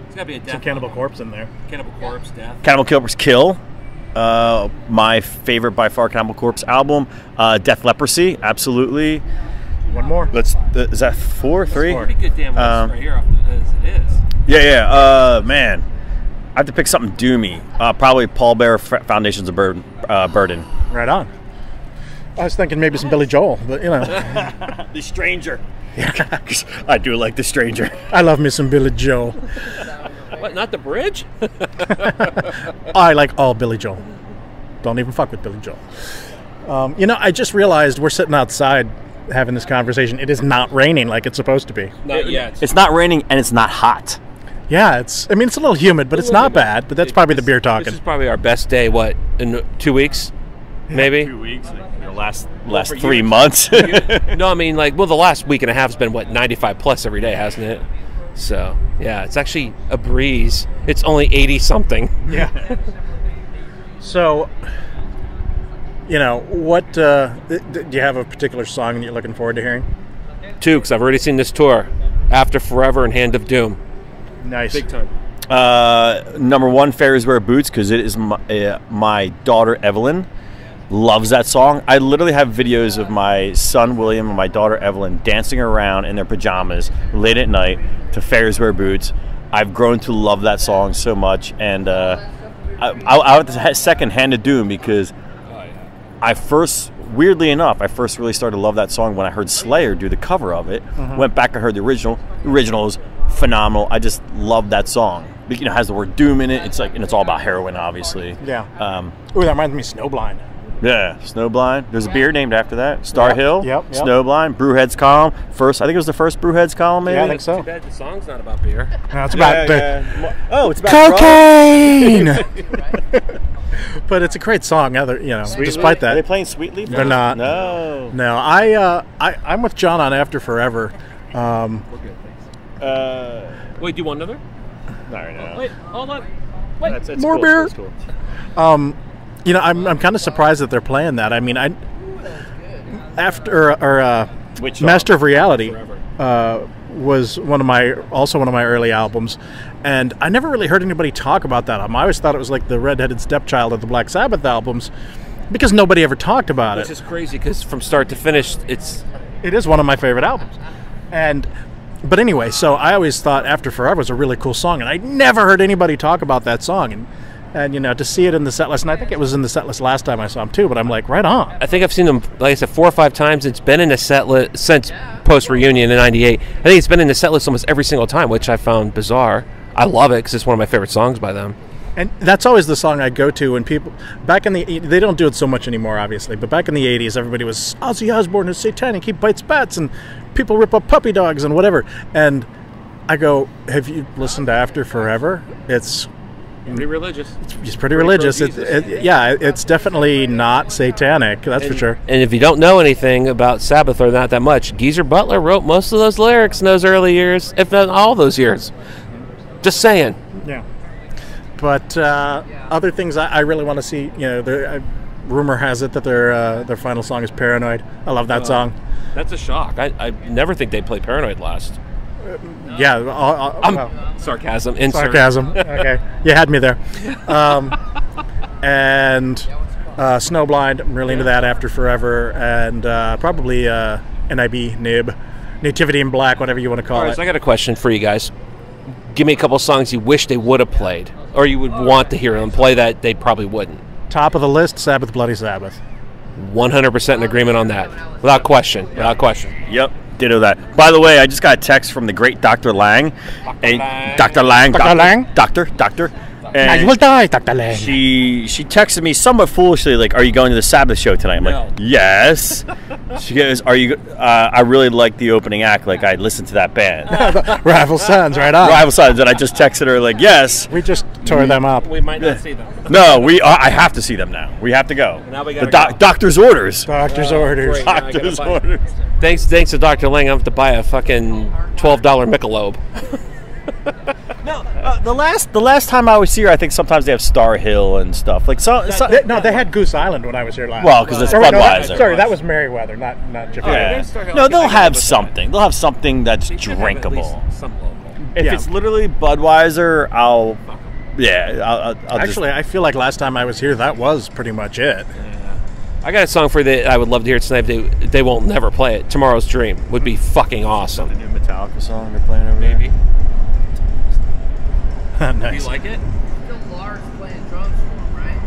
It's got to be a Death. Some Cannibal Corpse in there. Cannibal Corpse, Death. Cannibal Corpse, Kill. My favorite by far Cannibal Corpse album. Death Leprosy, absolutely. One more. Is that 4, 3? Pretty good damn list right here as it is. Yeah. Man. I have to pick something doomy. Probably Paul Bearer Foundations of Burden. Right on. I was thinking maybe some Billy Joel, but The Stranger. Yeah, I do like The Stranger. I love me some Billy Joel. What, not The Bridge? I like all Billy Joel. Don't even fuck with Billy Joel. I just realized we're sitting outside having this conversation. It is not raining like it's supposed to be. Not yet. It's not raining and it's not hot. Yeah, it's a little humid, but it's not bad. But that's probably the beer talking. This is probably our best day. What, in 2 weeks? Maybe. 2 weeks. Last 3 months. No, I mean the last week and a half has been 95 plus every day, hasn't it? So yeah, it's actually a breeze. It's only 80 something. Yeah. So, what do you have a particular song that you're looking forward to hearing? 2, because I've already seen this tour, After Forever and Hand of Doom. Nice. Big time. Number 1, Fairies Wear Boots, because it is my daughter Evelyn loves that song. I literally have videos of my son William and my daughter Evelyn dancing around in their pajamas late at night to Fairies Wear Boots. I've grown to love that song so much, and I'll have the second Hand of Doom because weirdly enough, I first really started to love that song when I heard Slayer do the cover of it. Went back and heard the original. The original is phenomenal. I just love that song. It has the word doom in it. And it's all about heroin, obviously. Yeah. That reminds me of Snowblind. Yeah, Snowblind. There's a beer named after that. Star Hill. Yep. Snowblind. Brewhead's Column. I think it was the first Brewhead's Column, maybe? Yeah, I think so. Too bad the song's not about beer. No, it's about it's about cocaine. But it's a great song. Despite that, are they playing Sweetleaf? They're not. No. I'm with John on After Forever. Wait, do you want another? No. Wait, hold on. Wait, That's more cool, beer. It's cool. I'm kind of surprised that they're playing that. I mean, Master of Reality was one of my early albums, and I never really heard anybody talk about that album. I always thought it was like the redheaded stepchild of the Black Sabbath albums because nobody ever talked about it. Which is crazy because from start to finish, it is one of my favorite albums. But anyway, so I always thought After Forever was a really cool song, and I never heard anybody talk about that song. And to see it in the set list, and I think it was in the set list last time I saw him too, but I'm like, right on. I think I've seen them, like I said, 4 or 5 times. It's been in the set list since post-reunion in '98. I think it's been in the set list almost every single time, which I found bizarre. I love it because it's one of my favorite songs by them. And that's always the song I go to when people, they don't do it so much anymore, obviously, but back in the 80s, everybody was, Ozzy Osbourne is satanic, he bites bats, and people rip up puppy dogs and whatever. And I go, have you listened to After Forever? It's pretty religious. It's pretty religious. It's definitely not satanic, that's for sure. And if you don't know anything about Sabbath or not that much, Geezer Butler wrote most of those lyrics in those early years, if not all those years. Just saying. Yeah. But other things I really want to see, rumor has it that their final song is Paranoid. I love that song. That's a shock. I never think they'd play Paranoid last. Sarcasm. Insert. Sarcasm. Okay. You had me there. And Snowblind, I'm really into that. After Forever. And probably NIB, Nib, Nativity in Black, whatever you want to call All right, it. so I got a question for you guys. Give me a couple songs you wish they would have played, or you would want to hear them play that they probably wouldn't. Top of the list, Sabbath, Bloody Sabbath. 100% in agreement on that. Without question. Without question. Yep. Ditto that. By the way, I just got a text from the great Dr. Lang. Dr. Lang. Doctor. Now you will die, Dr. Lang. She texted me somewhat foolishly, like, "Are you going to the Sabbath show tonight?" I'm like, "Yes." She goes, "Are you? I really like the opening act. Like, I listened to that band, Rival Sons, right on. Rival Sons." And I just texted her, like, "Yes." We just tore them up. We might not see them. No, I have to see them now. We have to go. Now we the gotta go. doctor's orders. Doctor's orders. Great. Doctor's orders. Thanks to Dr. Lang, I have to buy a fucking $12 Michelob. No, the last time I was here, I think sometimes they have Star Hill and stuff. Like they had Goose Island when I was here last. Well, because it's Budweiser. Sorry, that was Merriweather, not Jiffy. Yeah. No, they'll have something. They'll have something that's drinkable. If it's literally Budweiser, I'll Actually, I feel like last time I was here, that was pretty much it. I got a song for you that I would love to hear tonight. They won't never play it. Tomorrow's Dream would be fucking awesome. The new Metallica song they're playing over there. Maybe. Nice. Do you like it? Lars playing drums for him, right?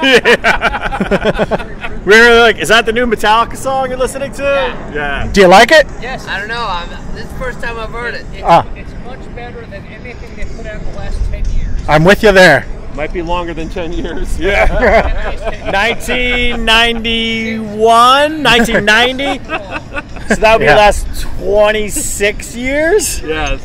Yeah. We're like, is that the new Metallica song you're listening to? Yeah. Do you like it? Yes. I don't know. This is the first time I've heard it. It's much better than anything they put out in the last 10 years. I'm with you there. Might be longer than 10 years. Yeah. 1991, 1990. So that would be the last 26 years. Yes.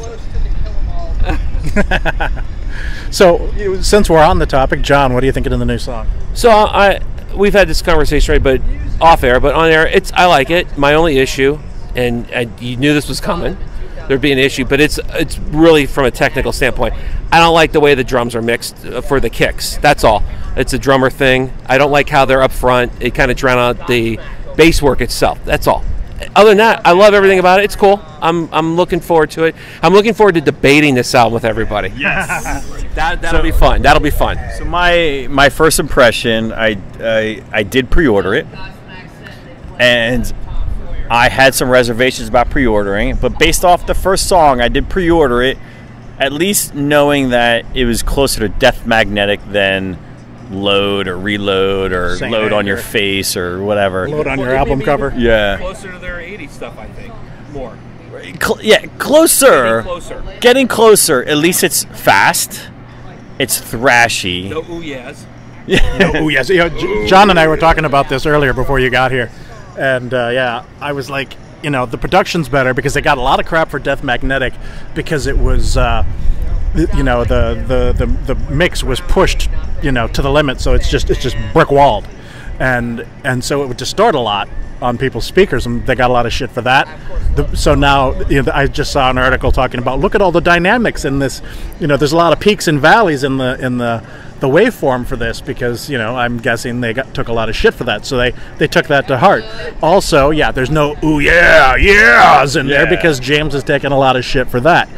So, since we're on the topic, John, what are you thinking of the new song? So we've had this conversation, right, but off air, but on air, I like it. My only issue, and you knew this was coming, there'd be an issue, but it's really from a technical standpoint. I don't like the way the drums are mixed for the kicks. That's all. It's a drummer thing. I don't like how they're up front. It kind of drown out the bass work itself. That's all. Other than that, I love everything about it. It's cool. I'm looking forward to it. I'm looking forward to debating this album with everybody. Yes. That'll be fun. That'll be fun. So my first impression, I did pre-order it, and I had some reservations about pre-ordering it, but based off the first song, I did pre-order it, at least knowing that it was closer to Death Magnetic than Load or Reload or Same Load on anger. your face or whatever. Load on your album cover. Yeah. Closer to their 80s stuff, I think. More. Closer. Closer. Getting closer. At least it's fast. It's thrashy. No ooh yes. Oh yes, John and I were talking about this earlier before you got here, and I was like, the production's better because they got a lot of crap for Death Magnetic because it was, the mix was pushed, to the limit, so it's just brick walled, and so it would distort a lot on people's speakers, and they got a lot of shit for that. So now, I just saw an article talking about, look at all the dynamics in this. There's a lot of peaks and valleys in the waveform for this because I'm guessing they took a lot of shit for that, so they took that to heart. Also, there's no ooh yeahs in there because James has taken a lot of shit for that.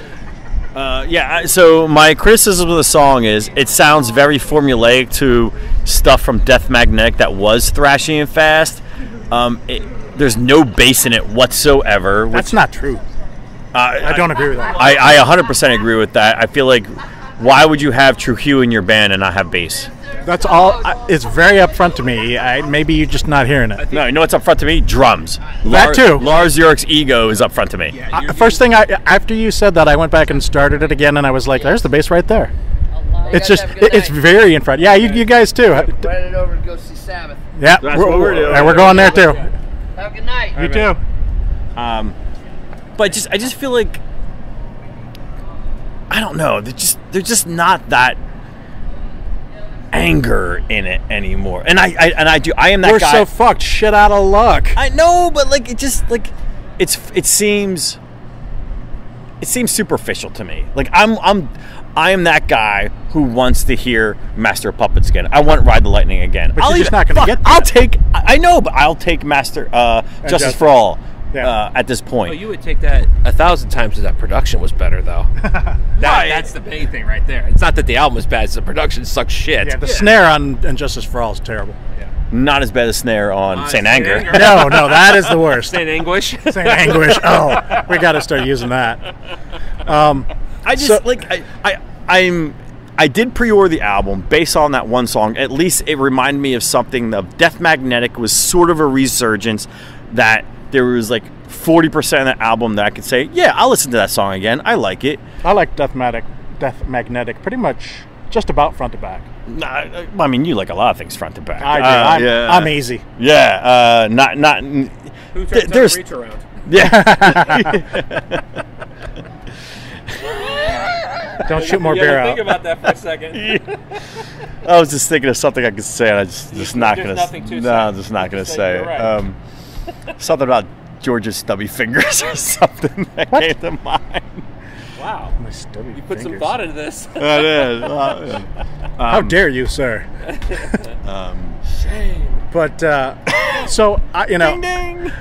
So my criticism of the song is it sounds very formulaic to stuff from Death Magnetic that was thrashy and fast. There's no bass in it whatsoever. That's not true. I don't agree with that. I 100% agree with that. I feel like, why would you have Trujillo in your band and not have bass? That's all. It's very upfront to me. Maybe you're just not hearing it. No, you know what's up front to me? Drums. That too. Lars Ulrich's ego is up front to me. First thing, after you said that, I went back and started it again, and I was like, "There's the bass right there." It's just, it's very in front. Yeah, you guys too. Headed over to go see Sabbath. Yeah, That's what we're doing. We're going there too. Have a good night. You too. But I just feel like, I don't know. They're just not that anger in it anymore. And I am that We're guy. so fucked, shit out of luck. I know, but like it just like it seems superficial to me. Like I am that guy who wants to hear Master of Puppets again. I want Ride the Lightning again. But you're just not going to get that. I know, but I'll take Master Justice for All at this point. Well, you would take that 1,000 times because that production was better, though. That's the main thing right there. It's not that the album was bad; it's the production sucks shit. Yeah, the snare on Justice for All is terrible. Not as bad as snare on Saint Anger. No, that is the worst. Saint Anguish. Saint Anguish. Oh, we got to start using that. I did pre-order the album based on that one song. At least it reminded me of something. Of Death Magnetic was sort of a resurgence, that there was like 40% of the album that I could say, yeah, I'll listen to that song again. I like it. I like Death Magnetic pretty much just about front to back. I mean, you like a lot of things front to back. I do. I'm easy. Yeah. Not. Who turns There's on the reach around? Yeah. Don't shoot more beer out. Think about that for a second. I was just thinking of something I could say, and I just not gonna. I'm just not gonna say it. Right. Something about George's stubby fingers or something that came to mind. Wow. My stubby You put some fingers. thought into this. That is. How dare you, sir? Shame. But so Ding ding.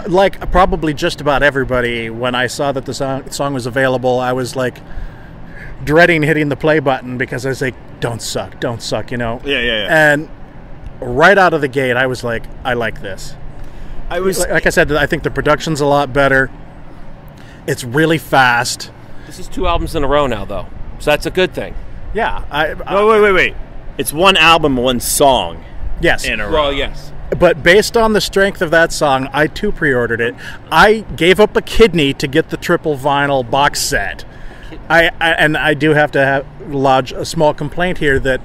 like probably just about everybody, when I saw that the song was available, I was like dreading hitting the play button because I was like, don't suck, Yeah. And right out of the gate, I was like, I like this. I was Like I said, I think the production's a lot better. It's really fast. This is 2 albums in a row now, though, so that's a good thing. Yeah. Wait. It's one album, one song. Yes. In a row. Well, yes. But based on the strength of that song, I too pre-ordered it. I gave up a kidney to get the triple vinyl box set. I do have to lodge a small complaint here that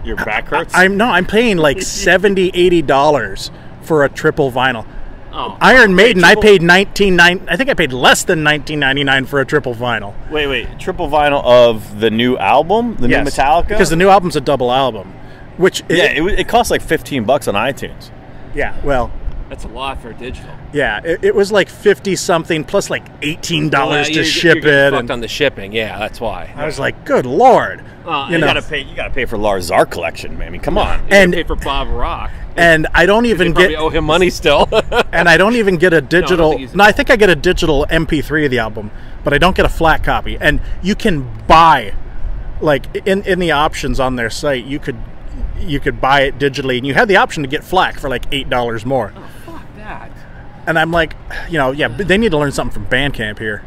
Your back hurts? I'm paying like $70-$80 for a triple vinyl. Oh. Iron Maiden, I paid I think I paid less than $19.99 for a triple vinyl. Wait. Triple vinyl of the new album? The new Metallica? Because the new album's a double album. Which it costs like $15 on iTunes. Yeah, well... That's a lot for digital. Yeah, it was like 50-something plus like $18 to ship you're it. Fucked on the shipping, yeah, that's why. I was like, good Lord. You gotta pay for Lars Czar collection, man. I mean, come on. And pay for Bob Rock. And I don't even probably owe him money still. And I don't even get a digital. No, I think I get a digital MP3 of the album, but I don't get a flat copy. And you can buy, like in the options on their site, you could buy it digitally, and you had the option to get FLAC for like $8 more. Oh, fuck that. And I'm like, but they need to learn something from Bandcamp here.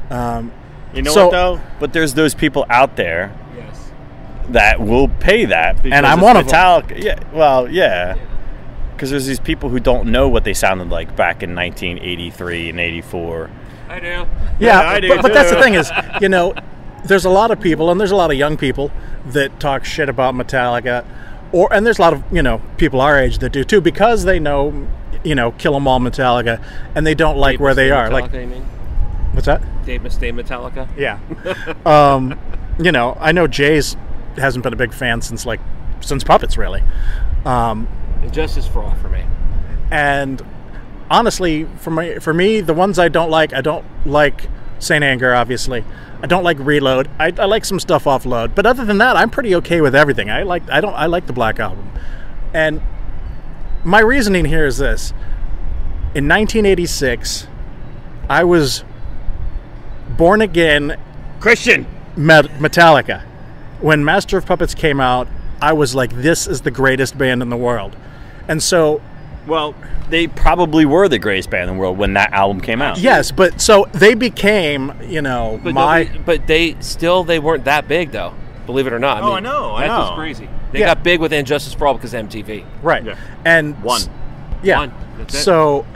You know what though? But there's those people out there that will pay that, and I'm one of them. Yeah, well, yeah, because there's these people who don't know what they sounded like back in 1983 and 84. I do. Yeah, I do. But that's the thing is, there's a lot of people, and there's a lot of young people that talk shit about Metallica, and there's a lot of people our age that do too, because they know, Kill 'Em All Metallica, and they don't like where they are. Metallica, like, you mean? What's that? Dave Mustaine Metallica. Yeah. I know Jay's hasn't been a big fan since Puppets, really. Justice for All for me. And honestly, for me, the ones I don't like Saint Anger, obviously. I don't like Reload. I like some stuff off Load, but other than that, I'm pretty okay with everything. I like the Black Album. And my reasoning here is this: in 1986, I was born again Christian Metallica. When Master of Puppets came out, I was like, this is the greatest band in the world. And so... Well, they probably were the greatest band in the world when that album came out. Yes, but so they became, But they weren't that big, though. Believe it or not. I know. That's what's crazy. They got big with Injustice for All because of MTV. Right. Yeah. And... One. Yeah. One. That's it. So...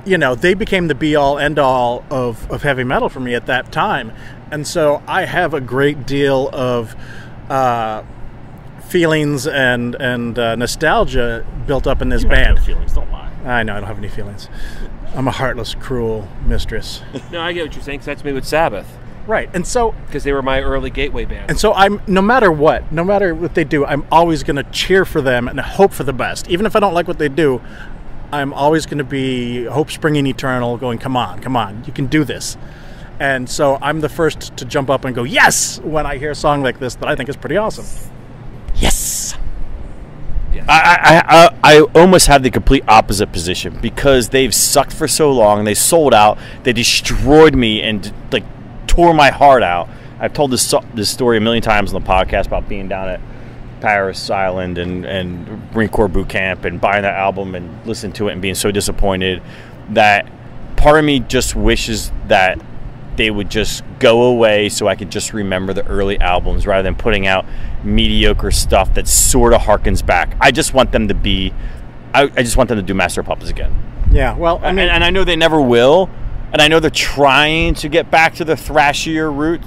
they became the be-all, end-all of heavy metal for me at that time. And so I have a great deal of feelings and nostalgia built up in this band. No feelings, don't lie. I know, I don't have any feelings. I'm a heartless, cruel mistress. No, I get what you're saying, because that's me with Sabbath. Right, and so... Because they were my early gateway band. And so no matter what they do, I'm always going to cheer for them and hope for the best. Even if I don't like what they do, I'm always going to be hope springing eternal, going, come on, you can do this. And so I'm the first to jump up and go, yes, when I hear a song like this that I think is pretty awesome. Yes. I almost have the complete opposite position, because they've sucked for so long. They sold out. They destroyed me and tore my heart out. I've told this story a million times on the podcast about being down at Paris Island and Marine Corps boot camp and buying that album and listening to it and being so disappointed that part of me just wishes that they would just go away so I could just remember the early albums rather than putting out mediocre stuff that sort of harkens back. I just want them to be... I just want them to do Master of Puppets again. Yeah, well, I mean... And I know they never will, and I know they're trying to get back to the thrashier route.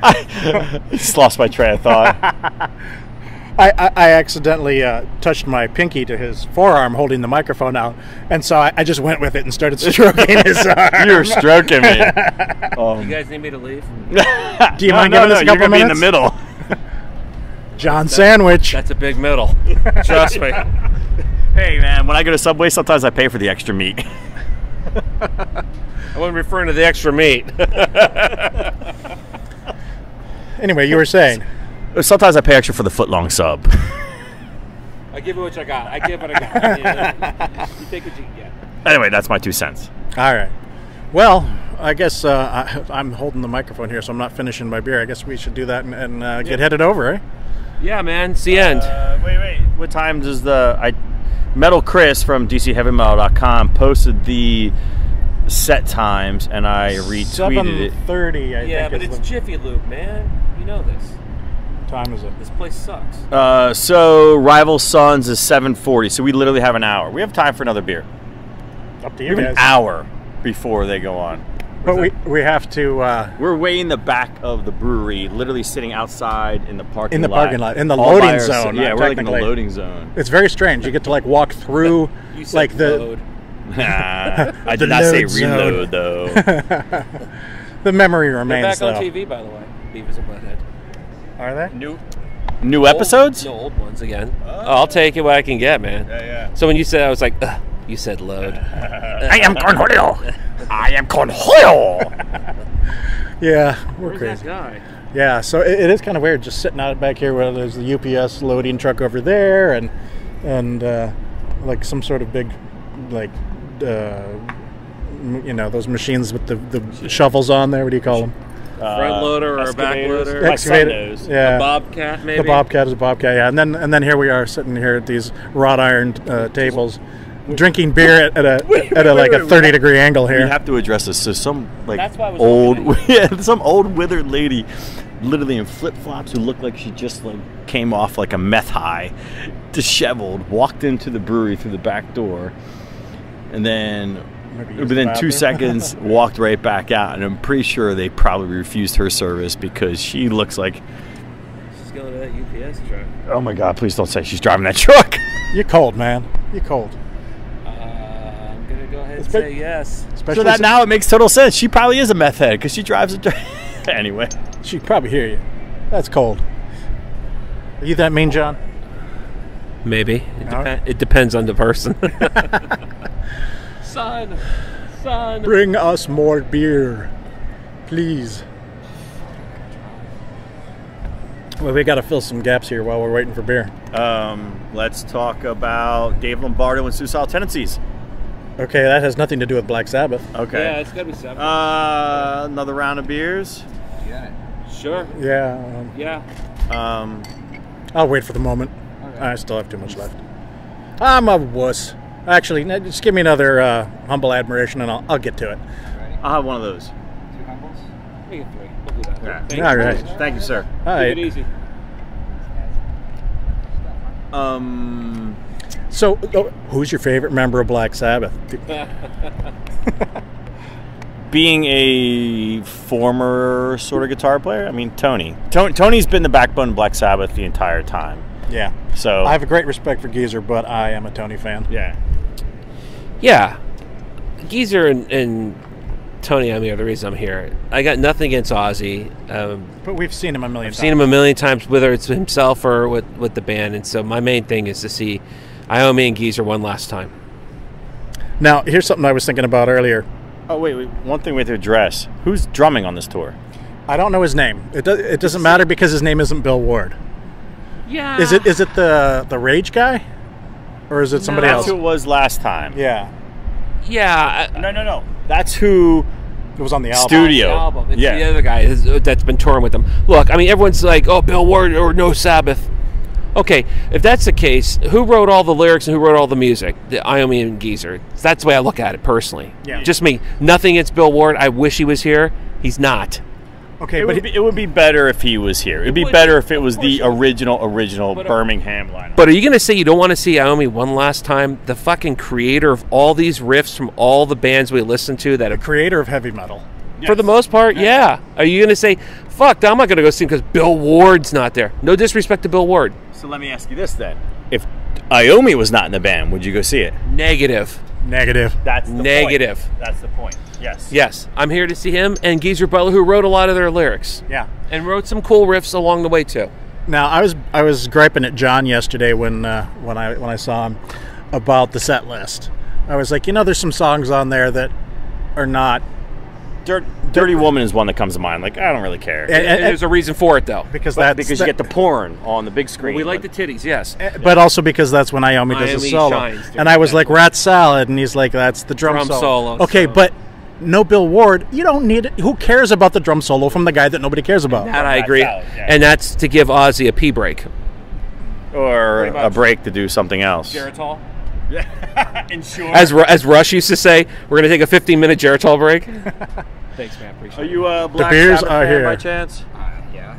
I just lost my train of thought. I accidentally touched my pinky to his forearm holding the microphone out, and so I just went with it and started stroking his arm. You were stroking me. You guys need me to leave? Do you mind giving us a couple minutes? You're going to be in the middle. John Sandwich. That's a big middle. Trust me. Hey, man, when I go to Subway, sometimes I pay for the extra meat. I wasn't referring to the extra meat. Anyway, you were saying... Sometimes I pay extra for the foot-long sub. I give it what I got. I give what I got. You take what you can get. Anyway, that's my 2 cents. All right. Well, I guess I'm holding the microphone here, so I'm not finishing my beer. I guess we should do that and get headed over, eh? Yeah, man. It's the end. Wait. What time does Metal Chris from DCHeavyMetal.com posted the set times, and I retweeted it. 7:30, I think. Yeah, but it's Jiffy Lube, man. You know this. Time is it? This place sucks. So Rival Sons is 7:40. So we literally have an hour. We have time for another beer. Up to We you have guys. an hour before they go on. But we have to We're way in the back of the brewery, literally sitting outside in the parking lot. in the all by loading ourselves. zone. Yeah, we're like in the technically. loading zone. It's very strange. You get to like walk through You said like the load. I The did not say load zone. reload though. the memory They're remains back on though. TV, by the way. Beavis and Butthead. Are they? New episodes? No, old ones again. Oh, I'll take it what I can get, man. Yeah. So when you said, I was like, ugh, you said load. I am Cornholio. I am Cornholio. Yeah, we're Where's crazy. that guy? Yeah, so it is kind of weird just sitting out back here where there's the UPS loading truck over there and like some sort of big like those machines with the shovels on there. What do you call them? Front loader or a back excavators. loader? My Excavator. son knows. Yeah. A bobcat, maybe? The Bobcat is a Bobcat, yeah. And then here we are sitting here at these wrought iron tables, drinking beer at a 30-degree angle We here. have to address this. So some like That's why I was old, opening. some old withered lady, literally in flip flops, who looked like she just like came off like a meth high, disheveled, walked into the brewery through the back door, and then within 2 seconds walked right back out. And I'm pretty sure they probably refused her service because she looks like. She's going to that UPS truck. Oh my God! Please don't say she's driving that truck. You're cold, man. You're cold. I'm going to go ahead and Espe- say yes. Especially So that now it makes total sense. She probably is a meth head because she drives a. Anyway, she'd probably hear you. That's cold. Are you that mean, John? Maybe. It depends on the person. Son. Bring us more beer, please. Well, we got to fill some gaps here while we're waiting for beer. let's talk about Dave Lombardo and Suicidal Tendencies. Okay, that has nothing to do with Black Sabbath. Okay. Yeah, it's got to be 7. Another round of beers. Sure. Yeah. Yeah. I'll wait for the moment. I still have too much left. I'm a wuss. Actually, just give me another humble admiration and I'll get to it. I'll have one of those. 2 humbles? We get 3. We'll do that. Yeah. Thank All you. right. Thank you, sir. All Take right. it easy. So, who's your favorite member of Black Sabbath? Being a former sort of guitar player, I mean, Tony. Tony's been the backbone of Black Sabbath the entire time. Yeah. So I have a great respect for Geezer, but I am a Tony fan. yeah. Yeah. Geezer and Tony Iommi are the reason I'm here. I got nothing against Ozzy. But we've seen him a million times. Seen him a million times, whether it's himself or with the band. And so my main thing is to see Iommi and Geezer one last time. Now, here's something I was thinking about earlier. Oh wait. One thing we have to address: who's drumming on this tour? I don't know his name. It doesn't matter because his name isn't Bill Ward. Yeah. Is it the Rage guy, or is it somebody That's else? who it was last time. Yeah, Yeah. No. That's who. it was on the album. Studio. The album. It's Yeah. the other guy that's been touring with them. Look, I mean, everyone's like, oh, Bill Ward or No Sabbath. Okay, if that's the case, who wrote all the lyrics and who wrote all the music? The Iommi and Geezer. That's the way I look at it personally. Yeah. Just me. Nothing against Bill Ward. I wish he was here. He's not. Okay, It would be better if he was here. It'd be would better be. if it was Of course the it would. original Birmingham lineup. But are you going to say you don't want to see Iommi one last time? The fucking creator of all these riffs from all the bands we listen to that the have, creator of heavy metal. for the most part, yeah. Are you going to say, fuck, I'm not going to go see him because Bill Ward's not there? No disrespect to Bill Ward. So let me ask you this then: if Iommi was not in the band, would you go see it? Negative. Negative. That's the Negative. Point. That's the point. Yes. Yes, I'm here to see him and Geezer Butler, who wrote a lot of their lyrics Yeah. and wrote some cool riffs along the way too. Now I was griping at John yesterday when I saw him about the set list. I was like, there's some songs on there that are not. Dirty Woman is one that comes to mind. Like, I don't really care. And there's a reason for it though. Because You get the porn on the big screen. We like the titties, yes. but also because that's when Iommi does a Iommi solo. shines during And I was that. like, Rat Salad, and he's like, that's the drum solo. Okay, so- but no Bill Ward. You don't need it. Who cares about the drum solo from the guy that nobody cares about? That I agree. out, yeah. And that's to give Ozzy a pee break. or Pretty much. a break to do something else. Geritol. Ensure. As Rush used to say, we're going to take a 15-minute Geritol break. Thanks, man. Appreciate Are it. you a Black beers Sabbath are fan here. by chance? Yeah.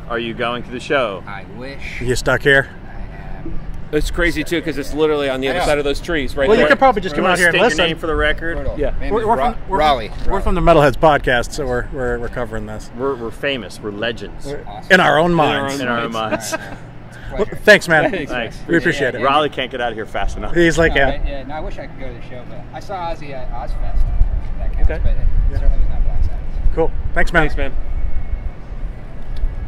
Are you going to the show? I wish. You stuck here? I am. It's crazy too because it's literally on the other side of those trees, right Well, there. you could probably just come out here and State your listen. name for the record. Yeah. Raleigh. We're from the Metalheads podcast, so we're covering this We're famous. We're legends. in our own minds. In our own minds. Well, thanks, man. Thanks. We appreciate it. Raleigh can't get out of here fast enough. He's like, No, I wish I could go to the show, but I saw Ozzy at Ozfest. That counts, but it certainly was not Black Sabbath. Cool. Thanks, man. Thanks, man.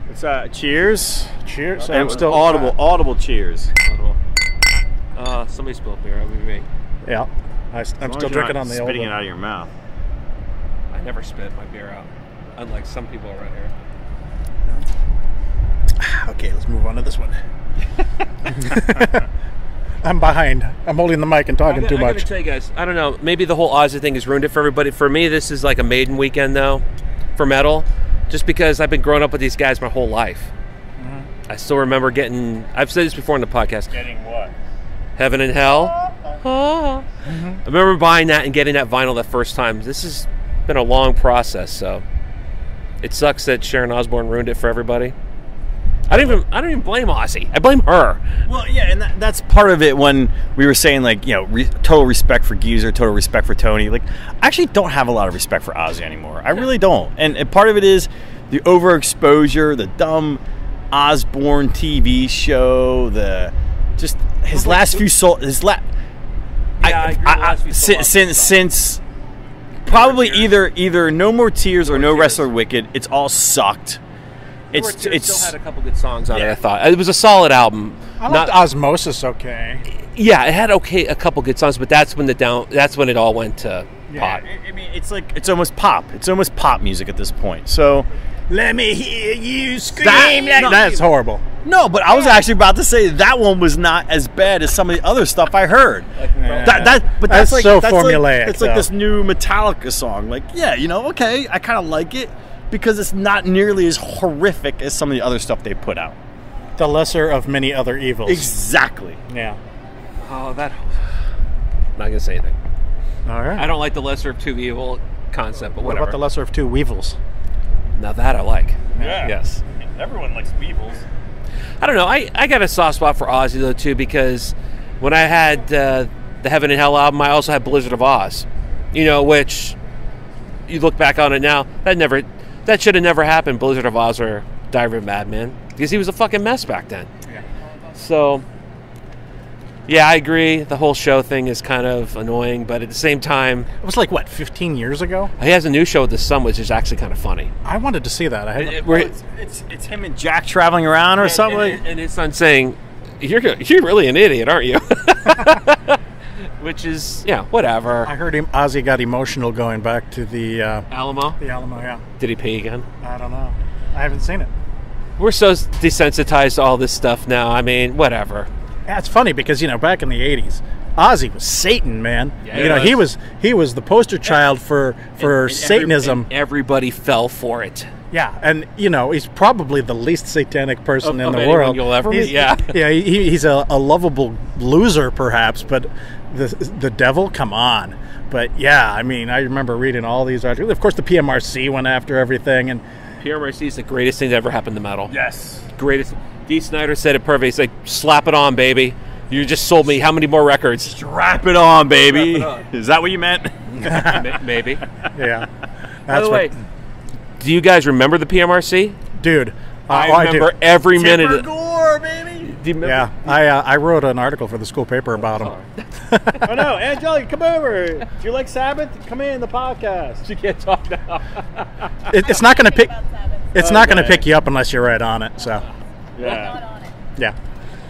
It's cheers. Cheers. And I'm still audible cheers. Somebody spilled beer. That would be me. Yeah. I'm still drinking on the old spitting one. it out of your mouth. I never spit my beer out, unlike some people around here. Okay, let's move on to this one. I'm behind. I'm holding the mic and talking too I gotta much. tell you guys, I don't know. Maybe the whole Ozzy thing has ruined it for everybody. For me, this is like a maiden weekend, though, for metal. Just because I've been growing up with these guys my whole life. I still remember getting... I've said this before in the podcast. Getting what? Heaven and Hell. I remember buying that and getting that vinyl that first time. This has been a long process, so... It sucks that Sharon Osbourne ruined it for everybody. I don't even blame Ozzy. I blame her. Well, yeah, and that's part of it when we were saying, like, you know, total respect for Geezer, total respect for Tony. Like, I actually don't have a lot of respect for Ozzy anymore. I really don't. And part of it is the overexposure, the dumb Osbourne TV show, just his last few since probably either No More Tears or No Wrestler Wicked, it's all sucked. It's still had a couple good songs on it. I thought it was a solid album. I liked Osmosis. Okay. Yeah, it had a couple good songs, but that's when it all went to pop. I mean, it's almost pop. It's almost pop music at this point. So let me hear you scream. That's horrible. No, but I was actually about to say that one was not as bad as some of the other stuff I heard. That's formulaic. It's like this new Metallica song. Like, yeah, you know, okay, I kind of like it because it's not nearly as horrific as some of the other stuff they put out. The lesser of many other evils. Exactly. Yeah. Oh, that. I'm not gonna say anything. All right. I don't like the lesser of two evil concept, but What whatever. about the lesser of two weevils? Now that I like. Yeah. Yes. Everyone likes Weevils. I don't know. I got a soft spot for Ozzy though too because when I had the Heaven and Hell album, I also had Blizzard of Oz. You know, which you look back on it now, that should have never happened. Blizzard of Oz or Diary of a Madman because he was a fucking mess back then. Yeah. So. Yeah, I agree. The whole show thing is kind of annoying, but at the same time... It was like, what, 15 years ago? He has a new show with his son, which is actually kind of funny. I wanted to see that. It's him and Jack traveling around or something. And his son saying, you're really an idiot, aren't you? Which is, yeah, whatever. I heard Ozzy got emotional going back to the... Alamo? The Alamo, yeah. Did he pee again? I don't know. I haven't seen it. We're so desensitized to all this stuff now. I mean, whatever. Yeah, it's funny because, you know, back in the 80s, Ozzy was Satan, man. Yeah, he was the poster child for Satanism. Everybody fell for it. Yeah, and, you know, he's probably the least satanic person in the anyone world. you'll ever meet, yeah. Yeah, he's a lovable loser, perhaps, but the devil, come on. But, yeah, I mean, I remember reading all these articles. Of course, the PMRC went after everything. And PMRC is the greatest thing that ever happened to metal. Yes. Greatest. Dee Snider said it perfect. He's like, slap it on, baby. You just sold me how many more records? Strap it on, baby. Is that what you meant? Maybe. Yeah. By the way, do you guys remember the PMRC? Dude, I remember every minute. Timber Gore, baby. Do you remember? Yeah, I wrote an article for the school paper about him. Oh no, Angelica, come over. Do you like Sabbath? Come in the podcast. She can't talk now. It's not going to pick. It's not going to pick you up unless you're right on it. So. Yeah. Yeah.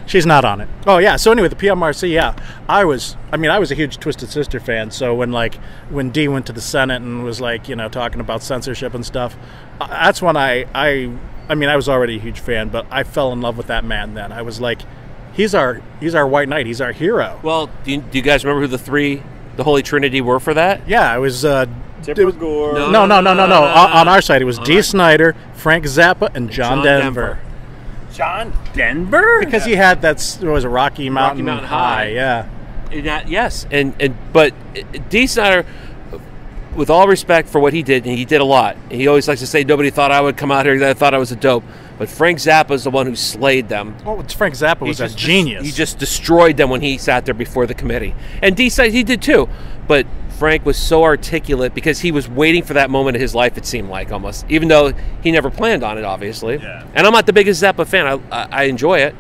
She's not on it. Oh yeah. So anyway, the PMRC. Yeah, I was a huge Twisted Sister fan. So when Dee went to the Senate and was like, you know, talking about censorship and stuff, that's when I was already a huge fan, but I fell in love with that man. Then I was like, he's our white knight. He's our hero. Well, do you guys remember who the Holy Trinity were for that? Yeah, it was. Timber Gore. No. On our side, it was Dee Snider, Frank Zappa, and John Denver. John Denver? Because he had was a Rocky Mountain High. Yeah. Yes, but Dee Snider, with all respect for what he did, and he did a lot. He always likes to say nobody thought I would come out here that I thought I was a dope. But Frank Zappa's the one who slayed them. Oh, it's Frank Zappa was a genius. He just destroyed them when he sat there before the committee. And D said he did too. But Frank was so articulate because he was waiting for that moment of his life, it seemed like, almost. Even though he never planned on it, obviously. Yeah. And I'm not the biggest Zappa fan. I enjoy it.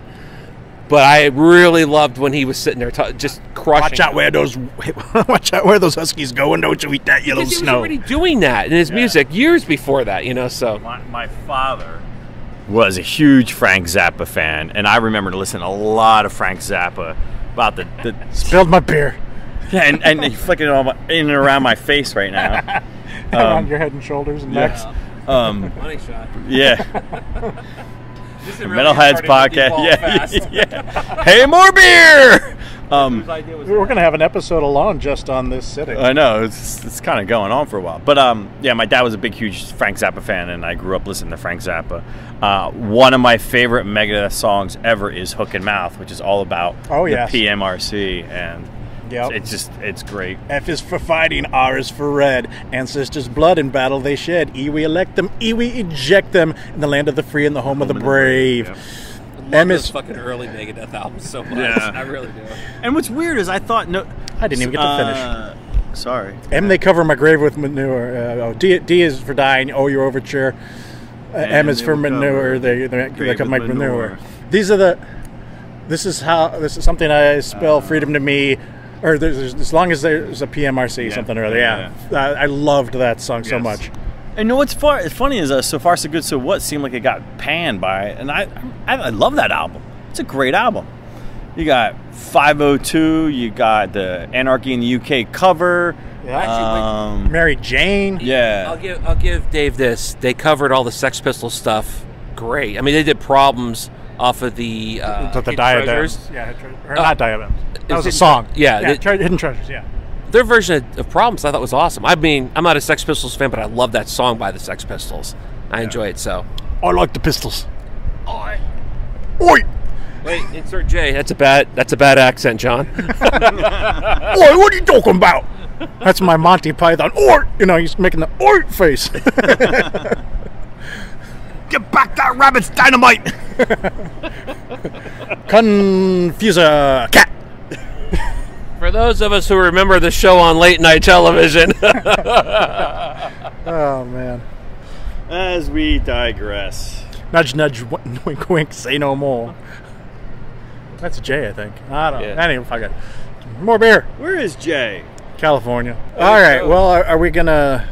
But I really loved when he was sitting there just crushing. Watch out where those Huskies go, and don't you eat that yellow because snow. He was already doing that in his music years before that, so. My father was a huge Frank Zappa fan, and I remember to listen to a lot of Frank Zappa about the spilled my beer. Yeah, and you're flicking it all in and around my face right now. Around your head and shoulders and necks. Money shot. Yeah. Metalheads podcast. Yeah. Hey, more beer. We're gonna have an episode alone just on this sitting. I know it's kind of going on for a while, but yeah, my dad was a huge Frank Zappa fan, and I grew up listening to Frank Zappa. One of my favorite Megadeth songs ever is "Hook and Mouth," which is all about the PMRC, and it's great. F is for fighting, R is for red. Ancestors' blood in battle they shed. E we elect them, E we eject them in the land of the free and the home of the brave. I love those fucking early Megadeth albums so much. Yeah. I really do. And what's weird is I didn't even get to finish. Sorry. M, they cover my grave with manure. D is for dying. O, your overture. M is for manure. They cover my manure. This is something I spell freedom to me. Or as long as there's a PMRC, something or other. Yeah. I loved that song so much. And what's funny is So Far So Good So What seemed like it got panned by, and I love that album. It's a great album. You got 502, you got the Anarchy in the UK cover. Yeah, Mary Jane. Yeah. I'll give Dave this. They covered all the Sex Pistols stuff. Great. I mean, they did Problems off of the Diadems. Yeah, not Diadems. That was a song. Yeah, Hidden Treasures. Yeah. Their version of Problems I thought was awesome. I mean, I'm not a Sex Pistols fan, but I love that song by the Sex Pistols. I enjoy it so. I like the Pistols. Oi! Oi! Wait, insert J. That's a bad accent, John. Oi! What are you talking about? That's my Monty Python. Oi! He's making the oi face. Get back that rabbit's dynamite! Confuser cat. For those of us who remember the show on late night television. Oh, man. As we digress. Nudge, nudge, wink, wink, say no more. That's Jay, I think. I don't know. Anyway, fuck it. More beer. Where is Jay? California. All right. Well, are we going to...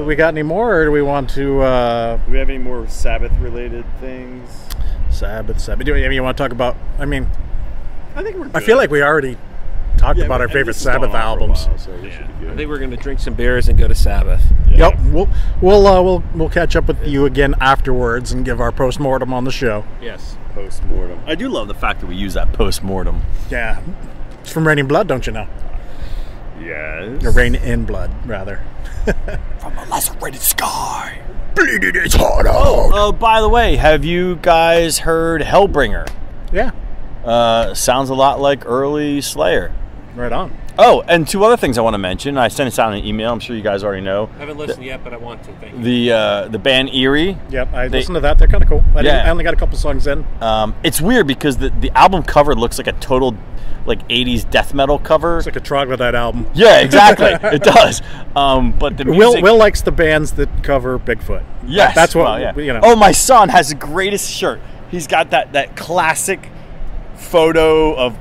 we got any more, or do we want to... do we have any more Sabbath-related things? Sabbath. Do you want to talk about... I mean... I think we're good. I feel like we already... talked about our favorite Sabbath albums. While, so I think we're going to drink some beers and go to Sabbath. Yeah. Yep. We'll catch up with you again afterwards and give our post-mortem on the show. Yes. Post-mortem. I do love the fact that we use that post-mortem. Yeah. It's from Rain in Blood, don't you know? Yes. Or Rain in Blood, rather. From a lacerated sky. Bleeding its heart out. Oh, by the way, have you guys heard Hellbringer? Yeah. Sounds a lot like early Slayer. Right on. Oh, and two other things I want to mention. I sent this out in an email. I'm sure you guys already know. I haven't listened yet, but I want to. Thank you. The band Eerie. Yep, I listened to that. They're kind of cool. I only got a couple songs in. It's weird because the album cover looks like a total 80s death metal cover. It's like a Troglodyte album. Yeah, exactly. It does. But the music... Will likes the bands that cover Bigfoot. Yes. That's what, Oh, my son has the greatest shirt. He's got that classic photo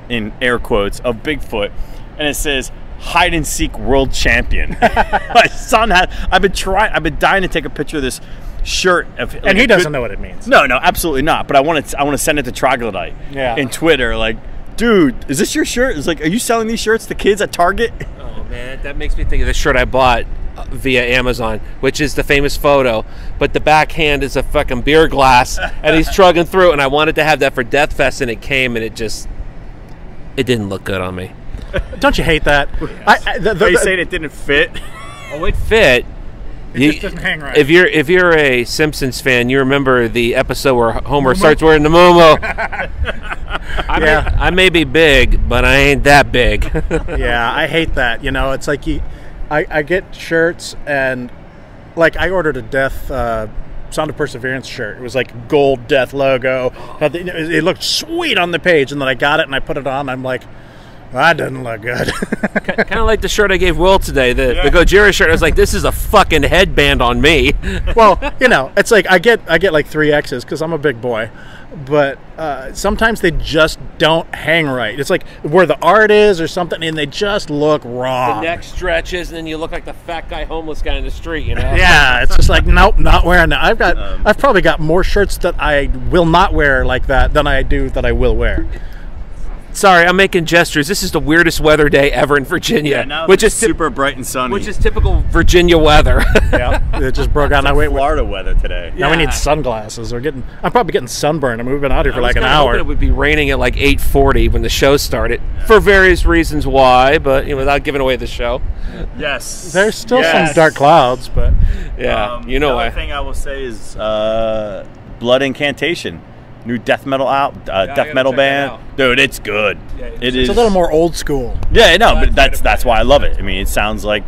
in air quotes of Bigfoot, and it says hide and seek world champion. My son I've been dying to take a picture of this shirt and he doesn't know what it means. No, absolutely not, but I want to send it to Troglodyte in Twitter, like, dude, is this your shirt? It's like, are you selling these shirts to kids at Target? Oh man, that makes me think of the shirt I bought via Amazon, which is the famous photo, but the backhand is a fucking beer glass and he's trugging through, and I wanted to have that for Death Fest, and it came and it didn't look good on me. Don't you hate that? Yes. Are you saying it didn't fit? Oh, it fit. It just doesn't hang right. If you're a Simpsons fan, you remember the episode where Homer starts wearing the muumuu. I may be big, but I ain't that big. Yeah, I hate that. It's like I get shirts, and like I ordered a Death Sound of Perseverance shirt. It was like gold death logo. It looked sweet on the page, and then I got it and I put it on. I'm like, that doesn't look good. Kind of like the shirt I gave Will today, the Gojira shirt. I was like, this is a fucking headband on me. Well, it's like I get like 3Xs because I'm a big boy, but sometimes they just don't hang right. It's like where the art is or something, and they just look wrong. The neck stretches, and then you look like the fat guy, homeless guy in the street. Yeah, it's just like, nope, not wearing that. I've probably got more shirts that I will not wear like that than I do that I will wear. Sorry, I'm making gestures. This is the weirdest weather day ever in Virginia, which is super bright and sunny, which is typical Virginia weather. Yeah, it just broke out. It's Florida weather today. Now we need sunglasses. I'm probably getting sunburned. I mean, we've been out here for like an hour. It would be raining at like 8:40 when the show started, for various reasons why, but without giving away the show. Yes, there's still some dark clouds, but yeah, the other thing I will say is Blood Incantation. New death metal death metal band, dude. It's good. Yeah, it's a little more old school. Yeah, no, but that's why I love it. I mean, it sounds like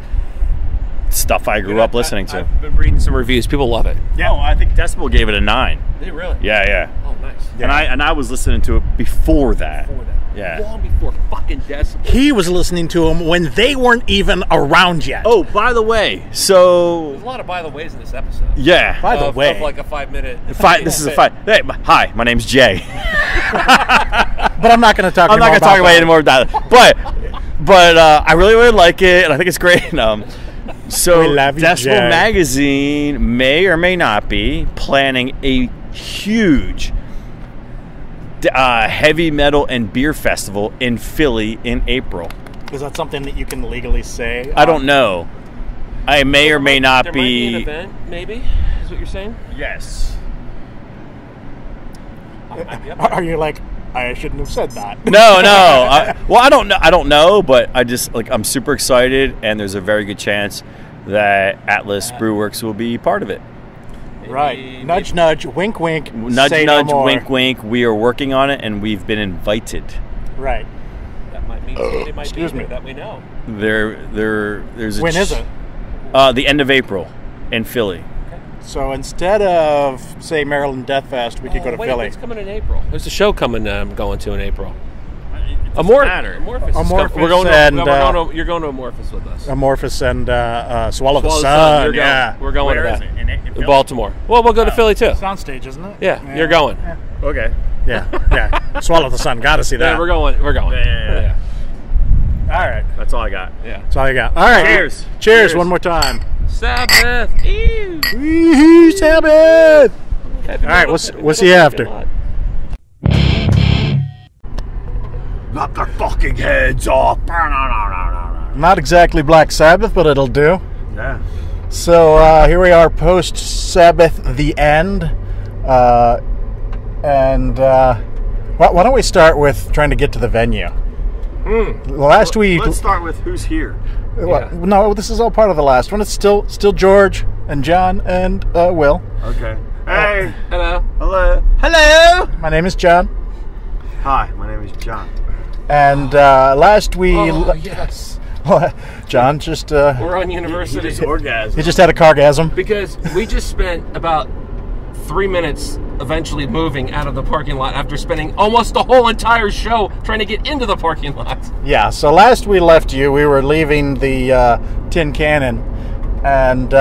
stuff I grew up listening to. I've been reading some reviews. People love it. Yeah, I think Decibel gave it a 9. Did it really? Yeah. Oh, nice. Yeah. And I was listening to it before that. Yeah. Long before fucking Decibel. He was listening to them when they weren't even around yet. Oh, by the way, so there's a lot of by the ways in this episode. Yeah. By the way, of like a 5-minute. This is a 5. Hey, hi, my name's Jay. But I'm not going to talk. I'm not going to talk about it anymore about that. But I really like it, and I think it's great. So Decibel Magazine may or may not be planning a huge heavy metal and beer festival in Philly in April. Is that something that you can legally say? I don't know. I may or may not be. There might be an event, maybe? Is what you're saying? Yes. Are you like, I shouldn't have said that? No. Well, I don't know. I don't know, but I just I'm super excited, and there's a very good chance that Atlas Brewworks will be part of it. Right. Nudge, nudge, wink, wink. Nudge, say nudge, no more. wink, wink. We are working on it, and we've been invited. Right. That might mean it might be that we know. There's. When is it? The end of April, in Philly. Okay. So instead of say Maryland Death Fest, we could go to Philly. It's coming in April. There's a show coming. I'm going to in April. Amorphous. We're going to. You're going to Amorphous with us. Amorphous and Swallow the Sun. We're going to that. In Baltimore. Well, we'll go to Philly too. Soundstage, isn't it? Yeah, you're going. Yeah. Okay. Yeah. Swallow the Sun. Got to see that. Yeah, we're going. Yeah. All right. That's all I got. Yeah. That's all you got. All right. Cheers. One more time. Sabbath. Ew. Sabbath. All right. We'll see you after. Knock their fucking heads off. Not exactly Black Sabbath, but it'll do. Yeah. So here we are post Sabbath The End. Why don't we start with trying to get to the venue? Last week. Let's start with who's here. No, this is all part of the last one. It's still George and John and Will. Okay. Hey. Hello. My name is John. Hi, my name is John. And last we... yes. John just... We're on University. He just orgasmed. He just had a cargasm. Because we just spent about 3 minutes eventually moving out of the parking lot after spending almost the whole entire show trying to get into the parking lot. Yeah, so last we left you, we were leaving the Tin Cannon. And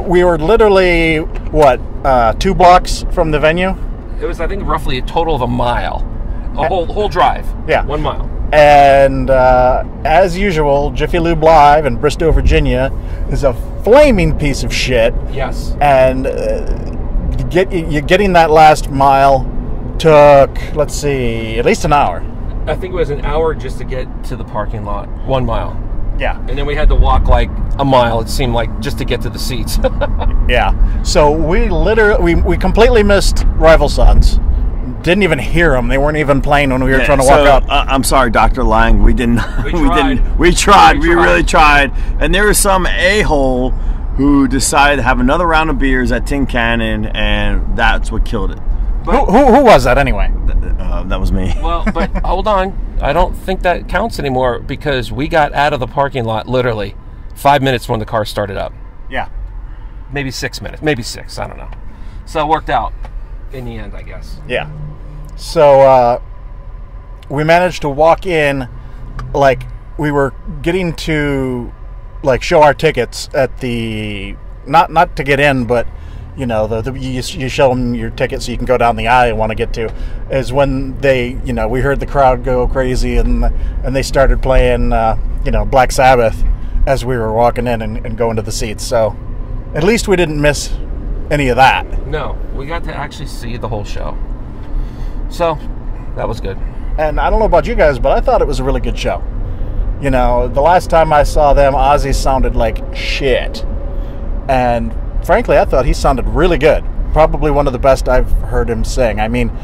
we were literally, 2 blocks from the venue? It was, I think, roughly a total of a mile. A whole drive. Yeah. 1 mile. And as usual, Jiffy Lube Live in Bristow, Virginia is a flaming piece of shit. Yes. And getting that last mile took, let's see, at least an hour. I think it was an hour just to get to the parking lot. 1 mile. Yeah. And then we had to walk like a mile, it seemed like, just to get to the seats. Yeah. So we literally, we completely missed Rival Sons. Didn't even hear them. They weren't even playing when we were trying to walk up. I'm sorry, Dr. Lang. We didn't. We tried. We really tried. And there was some a-hole who decided to have another round of beers at Tin Cannon, and that's what killed it. But, who was that anyway? That was me. Well, but hold on. I don't think that counts anymore because we got out of the parking lot literally 5 minutes when the car started up. Yeah. Maybe 6 minutes. Maybe 6. I don't know. So it worked out in the end, I guess. Yeah. So we managed to walk in, like we were getting to like show our tickets at the not to get in, but you know you show them your ticket so you can go down the aisle you want to get to. Is when they we heard the crowd go crazy and they started playing Black Sabbath as we were walking in and going to the seats. So at least we didn't miss any of that. No, we got to actually see the whole show. So that was good. And I don't know about you guys, but I thought it was a really good show. The last time I saw them, Ozzy sounded like shit. And frankly, I thought he sounded really good. Probably one of the best I've heard him sing. I mean,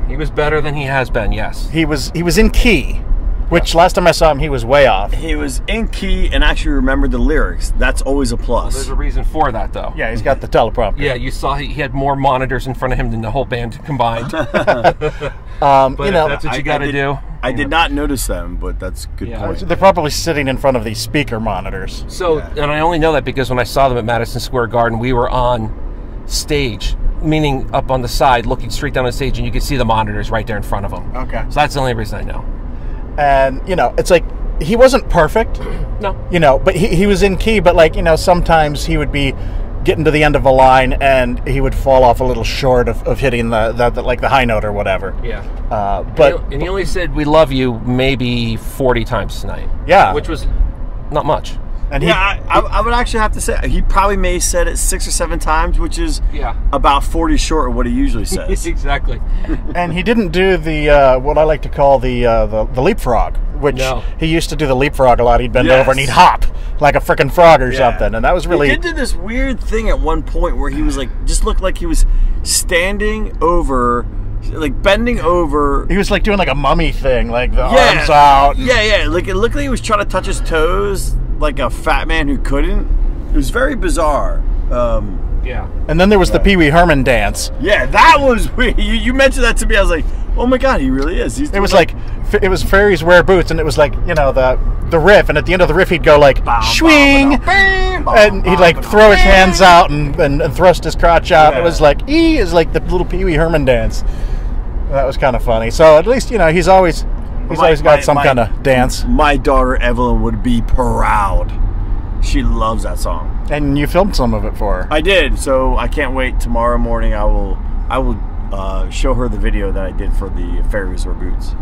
he was better than he has been, yes. He was in key, which last time I saw him, he was way off. He was in key and actually remembered the lyrics. That's always a plus. Well, there's a reason for that, though. Yeah, he's got the teleprompter. Yeah, you saw he had more monitors in front of him than the whole band combined. But that's what you got to do. I did not notice them, but that's a good point. They're probably sitting in front of these speaker monitors. So, and I only know that because when I saw them at Madison Square Garden, we were on stage, meaning up on the side, looking straight down the stage, and you could see the monitors right there in front of them. Okay. So that's the only reason I know. And, it's like, he wasn't perfect. No. But he was in key, but sometimes he would be getting to the end of a line and he would fall off a little short of hitting the high note or whatever. Yeah. But he only said "we love you" maybe 40 times tonight. Yeah. Which was not much. And I would actually have to say he probably may have said it 6 or 7 times, which is about 40 short of what he usually says. Exactly. And he didn't do the what I like to call the leapfrog, which he used to do the leapfrog a lot. He'd bend over and he'd hop like a frickin' frog or something, and that was really. He did do this weird thing at one point where he was just looked like he was standing over. Like bending over. He was like doing like a mummy thing, like the arms out. Yeah. Like it looked like he was trying to touch his toes like a fat man who couldn't. It was very bizarre. Yeah. And then there was the Pee Wee Herman dance. Yeah, that was weird. You mentioned that to me. I was like, oh my god, he really is. It was like it was Fairies Wear Boots, and it was like the riff, and at the end of the riff he'd go like swing, and he'd like throw his hands out and thrust his crotch out. It was like is like the little Pee Wee Herman dance. That was kind of funny. So at least he's always got some kind of dance. My daughter Evelyn would be proud. She loves that song. And you filmed some of it for her. I did. So I can't wait. Tomorrow morning I will show her the video that I did for the Fairies Wear Boots.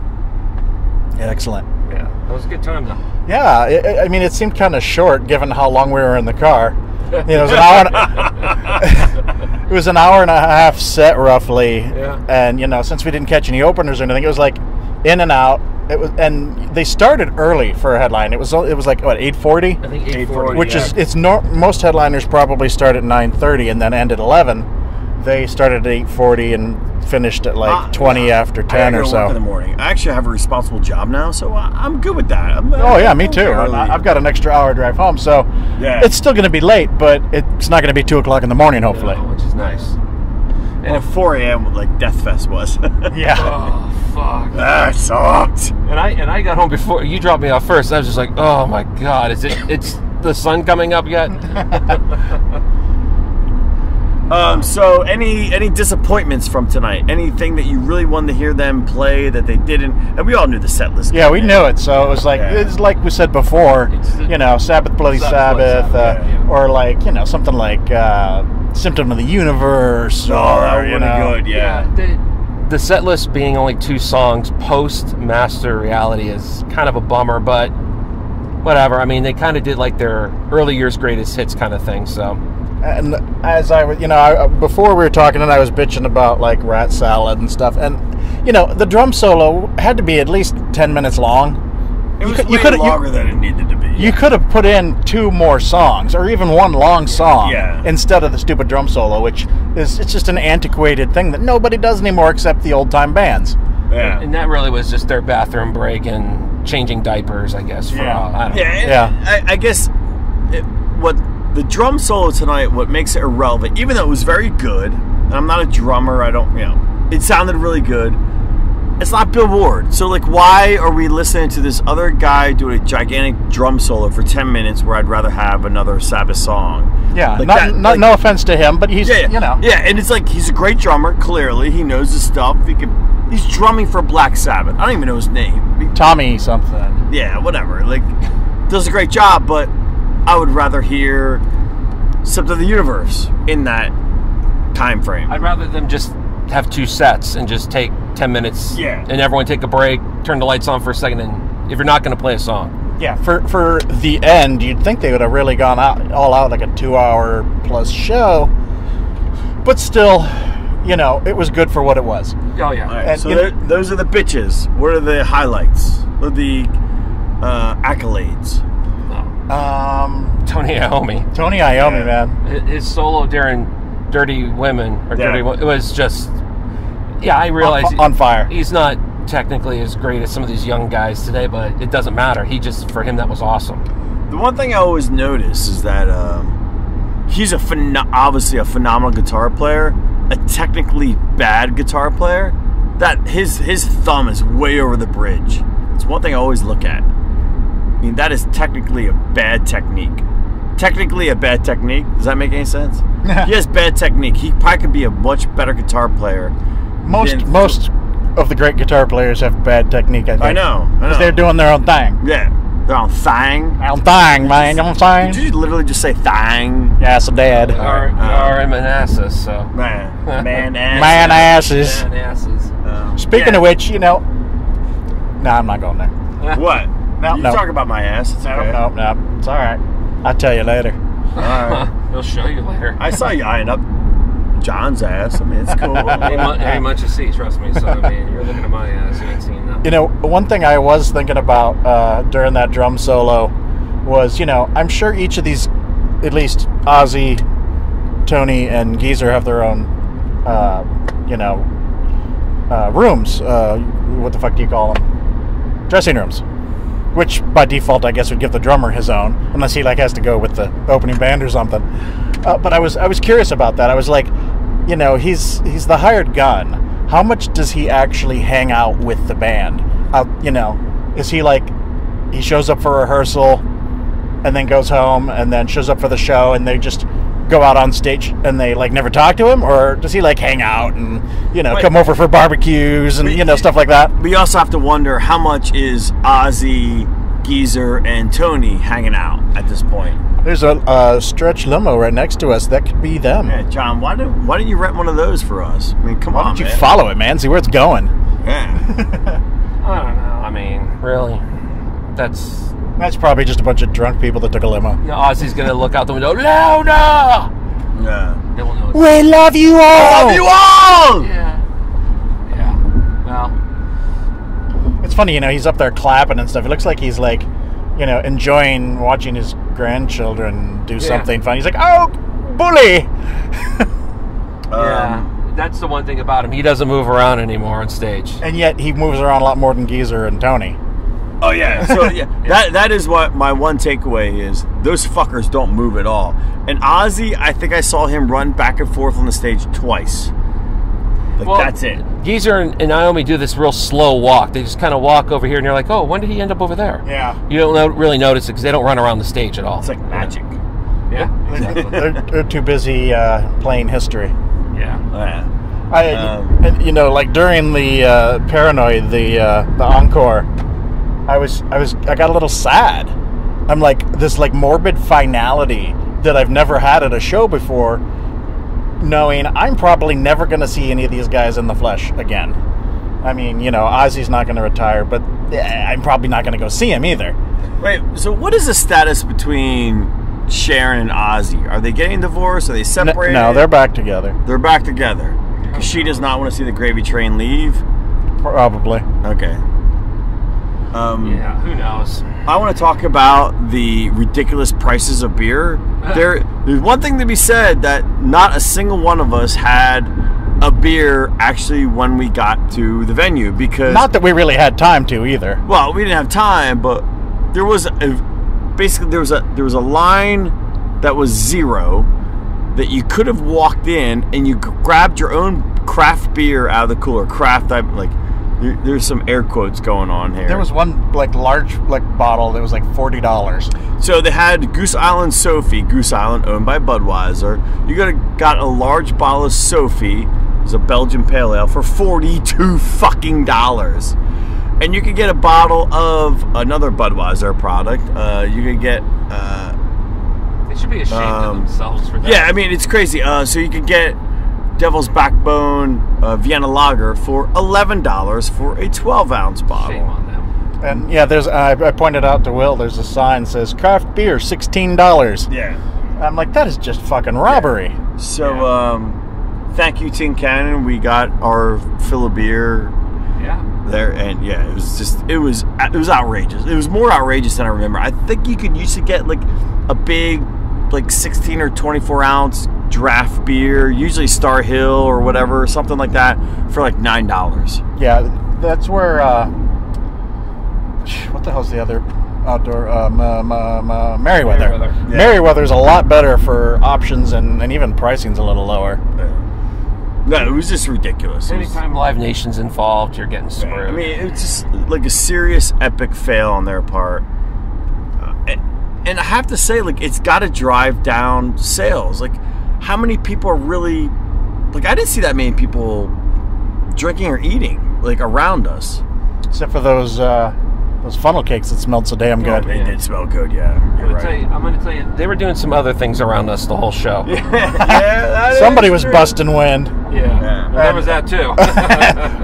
Excellent. Yeah, that was a good time though. Yeah, I mean it seemed kind of short given how long we were in the car. It was an hour. It was an hour and a half set roughly. Yeah. And since we didn't catch any openers or anything, it was like in and out. It was, and they started early for a headline. It was like what 8:40. I think 8:40. Which is most headliners probably start at 9:30 and then end at 11. They started at 8:40 and finished at like 20 after 10 or so. Work in the morning. I actually have a responsible job now, so I'm good with that. Me too. I've got an extra hour drive home, so it's still going to be late, but it's not going to be 2 o'clock in the morning, hopefully. Which is nice. And 4 a.m. like Death Fest was. Yeah. Oh fuck. That sucked. And I got home before you dropped me off first. I was just like, oh my god, it's the sun coming up yet? So any disappointments from tonight? Anything that you really wanted to hear them play that they didn't? And we all knew the set list. Yeah, we knew it. So it was like it's like we said before. Sabbath Bloody Sabbath, or like something like Symptom of the Universe. Good. Yeah. The set list being only 2 songs post Master Reality is kind of a bummer, but whatever. I mean, they kind of did like their early years greatest hits kind of thing. So. And as I was, before we were talking, and I was bitching about like Rat Salad and stuff, and the drum solo had to be at least 10 minutes long. It was way longer than it needed to be. You could have put in 2 more songs, or even 1 long song, instead of the stupid drum solo, which it's just an antiquated thing that nobody does anymore except the old time bands. Yeah, and that really was just their bathroom break and changing diapers, I guess. I guess what. The drum solo tonight, what makes it irrelevant, even though it was very good, and I'm not a drummer, it sounded really good, It's not Bill Ward. So, like, why are we listening to this other guy doing a gigantic drum solo for 10 minutes where I'd rather have another Sabbath song? Yeah, Like no offense to him, but he's, you know. Yeah, and it's like, he's a great drummer, clearly. He knows his stuff. He's drumming for Black Sabbath. I don't even know his name. Tommy something. Yeah, whatever. Like, does a great job, but I would rather hear Scepter of the Universe in that time frame. I'd rather them just have 2 sets and just take 10 minutes and everyone take a break, turn the lights on for a second, and if you're not going to play a song. Yeah, for the end, you'd think they would have really gone all out like a 2-hour plus show, but still, you know, it was good for what it was. Oh, yeah. Right, and, so those are the bitches. What are the highlights? What are the accolades? Tony Iommi. Man. His solo during Dirty Women, it was just, I realize on fire. He's not technically as great as some of these young guys today, but it doesn't matter. For him, that was awesome. The one thing I always notice is that he's obviously a phenomenal guitar player, a technically bad guitar player. That his thumb is way over the bridge. It's one thing I always look at. I mean, that is technically a bad technique. Does that make any sense? He has bad technique. He probably could be a much better guitar player. Most of the great guitar players have bad technique, I think. I know. Because they're doing their own thing. Yeah. Their own thing. Own thing, man. You know what I'm saying? Did you literally just say thing? Yes, I did. Or in Manassas, so. Man asses. Speaking of which, you know. No, I'm not going there. What? No, you talk about my ass. It's okay. No. It's all right. I'll tell you later. All right. He'll show you later. I saw you eyeing up John's ass. I mean, it's cool. Ain't much to see, trust me. So, I mean, you're looking at my ass. You ain't seen nothing. You know, one thing I was thinking about during that drum solo was, you know, I'm sure each of these, at least Ozzy, Tony, and Geezer have their own, rooms. What the fuck do you call them? Dressing rooms. Which, by default, I guess would give the drummer his own, unless he has to go with the opening band or something. But I was curious about that. I was like, you know, he's the hired gun. How much does he actually hang out with the band? You know, is he like, he shows up for rehearsal, and then goes home, and then shows up for the show, and they just go out on stage and they never talk to him, or does he hang out and come over for barbecues and stuff like that? We also have to wonder how much is Ozzy, Geezer, and Tony hanging out at this point. There's a stretch limo right next to us. That could be them. Yeah, John, why don't you rent one of those for us? I mean, come on, Why don't you follow it, man? See where it's going. Yeah. I don't know. I mean, really, that's probably just a bunch of drunk people that took a limo. Ozzy's gonna look out the window. Louder! Yeah. No one knows. We love you all. I love you all. Yeah. Well, it's funny, he's up there clapping and stuff. It looks like he's enjoying watching his grandchildren do something fun. He's like, oh, bully. That's the one thing about him. He doesn't move around anymore on stage. And yet he moves around a lot more than Geezer and Tony. Oh yeah, so that is what my one takeaway is. Those fuckers don't move at all. And Ozzy, I think I saw him run back and forth on the stage twice. That's it. Geezer and Iommi do this real slow walk. They just kind of walk over here, and you're like, oh, when did he end up over there? Yeah. You don't really notice it because they don't run around the stage at all. It's like magic. Yeah, exactly. They're too busy playing history. Yeah. During the Paranoid, the encore, I got a little sad. I'm like, this morbid finality that I've never had at a show before, knowing I'm probably never going to see any of these guys in the flesh again. I mean, Ozzy's not going to retire, but I'm probably not going to go see him either. Wait, so what is the status between Sharon and Ozzy? Are they getting divorced? Are they separated? No, they're back together. They're back together. She does not want to see the Gravy Train leave? Probably. Okay. Who knows? I want to talk about the ridiculous prices of beer. There's one thing to be said, that not a single one of us had a beer actually when we got to the venue, because not that we really had time to either. Well, we didn't have time, but there was a line that was zero that you could have walked in and you grabbed your own craft beer out of the cooler. There's some air quotes going on here. There was one like large bottle that was like $40. So they had Goose Island Sophie, Goose Island owned by Budweiser. You got a large bottle of Sophie, it was a Belgian Pale Ale, for $42 fucking dollars. And you could get a bottle of another Budweiser product. You could get They should be ashamed of themselves for that. yeah, I mean it's crazy. So you could get Devil's Backbone Vienna Lager for $11 for a 12-ounce bottle. Shame on them. And yeah, there's I pointed out to Will, there's a sign that says craft beer $16. Yeah. I'm like, that is just fucking robbery. Yeah. So thank you, Tin Cannon. We got our fill of beer. Yeah. There, and yeah, it was outrageous. It was more outrageous than I remember. I think you could used to get like a big, like 16 or 24 ounce draft beer, usually Star Hill or whatever, something like that, for like $9. Yeah, that's where what the hell's the other outdoor Merriweather. Yeah. Merriweather's a lot better for options, and even pricing's a little lower. No, it was just ridiculous. Anytime Live Nation's involved, you're getting screwed. I mean, it's just like a serious epic fail on their part. And I have to say, like, it's got to drive down sales. Like, how many people are really... Like, I didn't see that many people drinking or eating, like, around us. Except for those funnel cakes that smelled so damn good. They did smell good, yeah. I'm going to tell you, they were doing some other things around us the whole show. Yeah, somebody was busting wind. Yeah. Well, there was that too.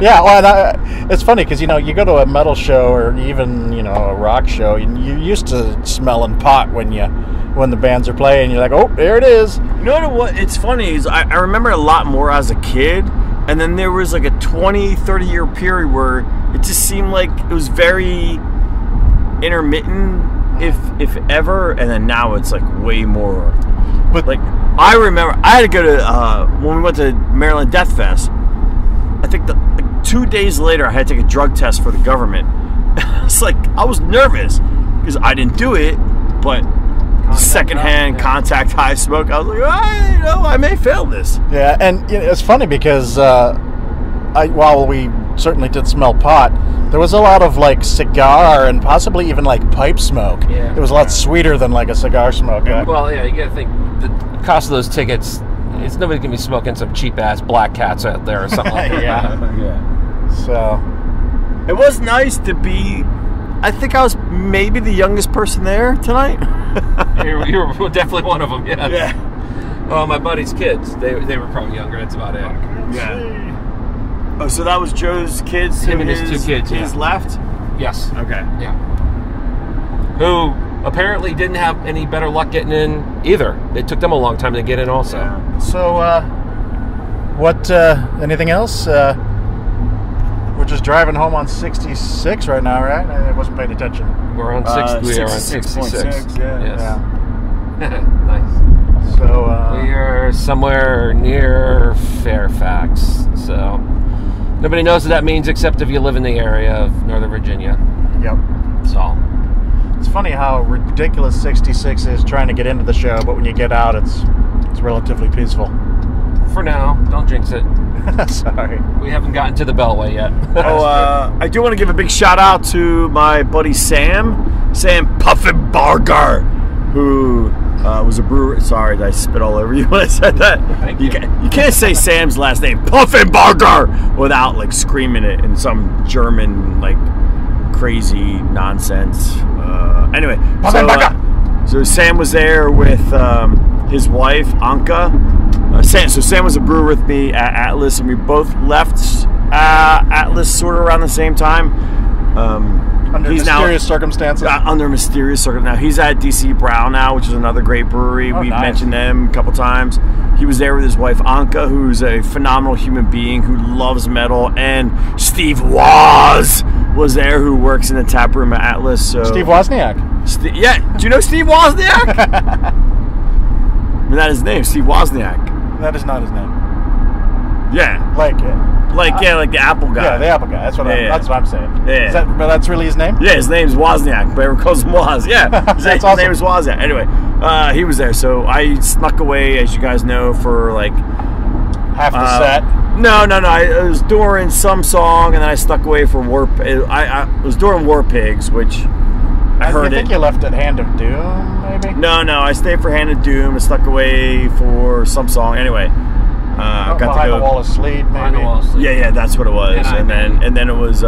Yeah, well, it's funny because, you know, you go to a metal show or even, you know, a rock show, you're used to smelling pot when the bands are playing. You're like, oh, there it is. You know what? It's funny is I remember a lot more as a kid, and then there was like a 20, 30-year period where it just seemed like it was very intermittent, if ever, and then now it's like way more. But like, I remember I had to go to when we went to Maryland Death Fest. I think like 2 days later, I had to take a drug test for the government. It's like I was nervous because I didn't do it, but secondhand contact high smoke. I was like, I may fail this. Yeah, and you know, it's funny because while we certainly did smell pot, there was a lot of like cigar and possibly even like pipe smoke. Yeah. It was a lot sweeter than like a cigar smoke. Well, yeah, you got to think the cost of those tickets. It's nobody's gonna be smoking some cheap ass Black Cats out there or something like that. Yeah. So it was nice to be. I think I was maybe the youngest person there tonight. You were definitely one of them. Yeah. Yeah. Well, my buddy's kids. They were probably younger. That's about it. Yeah. Oh, so that was Joe's kids. Him and his 2 kids. His left. Yes. Okay. Yeah. Who apparently didn't have any better luck getting in either. It took them a long time to get in also. Yeah. So, what, anything else? We're just driving home on 66 right now, right? I wasn't paying attention. We're on 60. We are on 66. Yeah. Yes. Nice. So, we are somewhere near Fairfax. So nobody knows what that means except if you live in the area of Northern Virginia. Yep. That's all. It's funny how ridiculous 66 is trying to get into the show, but when you get out, it's relatively peaceful. For now, don't jinx it. Sorry. We haven't gotten to the Beltway yet. I do want to give a big shout out to my buddy Sam Puffin Barger, who was a brewer. Sorry, did I spit all over you when I said that? Thank you. You can't say Sam's last name, Puffin Barger, without like screaming it in some German like crazy nonsense. Anyway, so Sam was there with his wife Anka. Sam was a brewer with me at Atlas, and we both left Atlas sort of around the same time. Under mysterious circumstances. Under mysterious circumstances. Now he's at DC Brown now, which is another great brewery. We've mentioned them a couple times. He was there with his wife Anka, who's a phenomenal human being who loves metal, and Steve Woz was there, who works in the tap room at Atlas. So Steve Wozniak. Yeah, do you know Steve Wozniak? I mean, that is his name, Steve Wozniak. That is not his name. Yeah, like the Apple guy. Yeah, the Apple guy. That's what I'm saying. Yeah. But that's really his name? Yeah, his name's Wozniak, but everyone calls him Woz. Yeah, his name is Wozniak. Anyway, he was there, so I snuck away, as you guys know, for like half the set. No. It was during some song, and then I stuck away for War. I was during War Pigs, which I heard I think you left at Hand of Doom, maybe? No. I stayed for Hand of Doom and stuck away for some song. Anyway, got to Behind go. the Wall of Sleep, maybe. Yeah, that's what it was. And then it was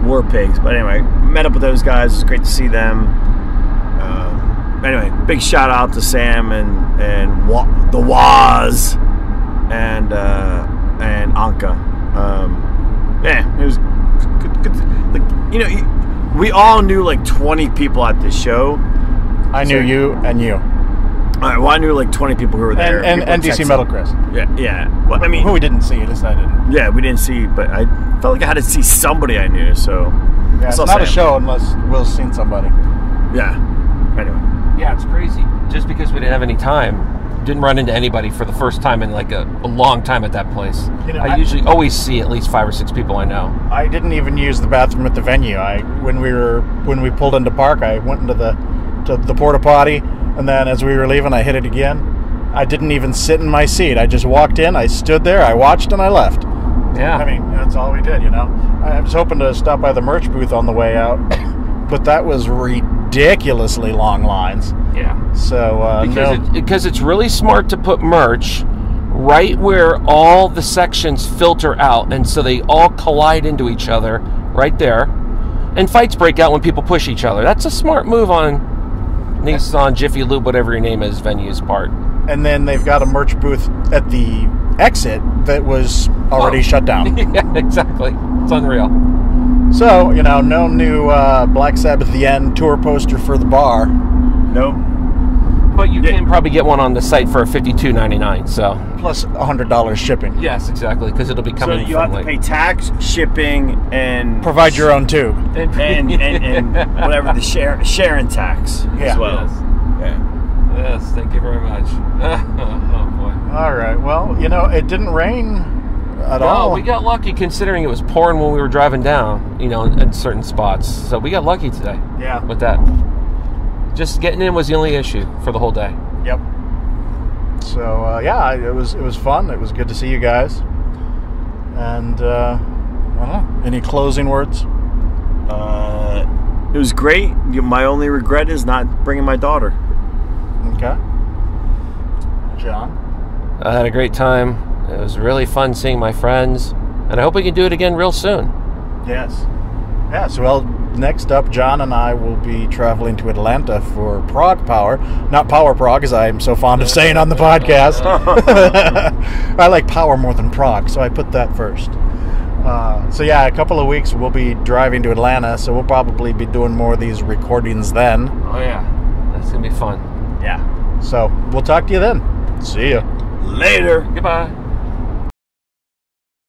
War Pigs. But anyway, met up with those guys. It was great to see them. Anyway, big shout out to Sam and the Waz and Anka. It was good. Like, we all knew like 20 people at this show. I knew you and you. All right, well, I knew like 20 people who were there. And DC Metal Chris. Yeah. Well, I mean, who we didn't see, at least I didn't. Yeah, we didn't see, but I felt like I had to see somebody I knew. So yeah, it's not a show unless Will's seen somebody. Yeah. Anyway. Yeah, it's crazy. Just because we didn't have any time, didn't run into anybody for the first time in like a long time at that place. I usually always see at least 5 or 6 people I know. I didn't even use the bathroom at the venue. When we pulled into park, I went into the porta potty, and then as we were leaving, I hit it again. I didn't even sit in my seat. I just walked in, I stood there, I watched, and I left. Yeah. I mean, that's all we did, I was hoping to stop by the merch booth on the way out, but that was ridiculously long lines. Yeah. So, because it's really smart to put merch right where all the sections filter out, and so they all collide into each other right there, and fights break out when people push each other. That's a smart move on Nissan, Jiffy Lube, whatever your name is, venue's part. And then they've got a merch booth at the exit that was already shut down. Yeah, exactly. It's unreal. So, no new Black Sabbath The End tour poster for the bar. Nope. But you can probably get one on the site for $52.99. So plus $100 shipping. Yes, exactly, because it'll be coming. So you have to pay tax, shipping, and provide your own tube, and whatever the sharing tax as well. Yes. Yeah. Yes, thank you very much. Oh boy. All right. Well, it didn't rain at all. No, we got lucky considering it was pouring when we were driving down. In certain spots, so we got lucky today. Yeah. With that. Just getting in was the only issue for the whole day. Yep. So it was fun. It was good to see you guys. And I don't know. Any closing words? It was great. My only regret is not bringing my daughter. Okay. John? I had a great time. It was really fun seeing my friends, and I hope we can do it again real soon. Yes. Yeah. So next up, John and I will be traveling to Atlanta for Prog Power. Not Power Prog, as I'm so fond of saying on the podcast. I like power more than prog, so I put that first. A couple of weeks we'll be driving to Atlanta, so we'll probably be doing more of these recordings then. Oh, yeah. That's going to be fun. Yeah. So we'll talk to you then. See ya. Later. Goodbye.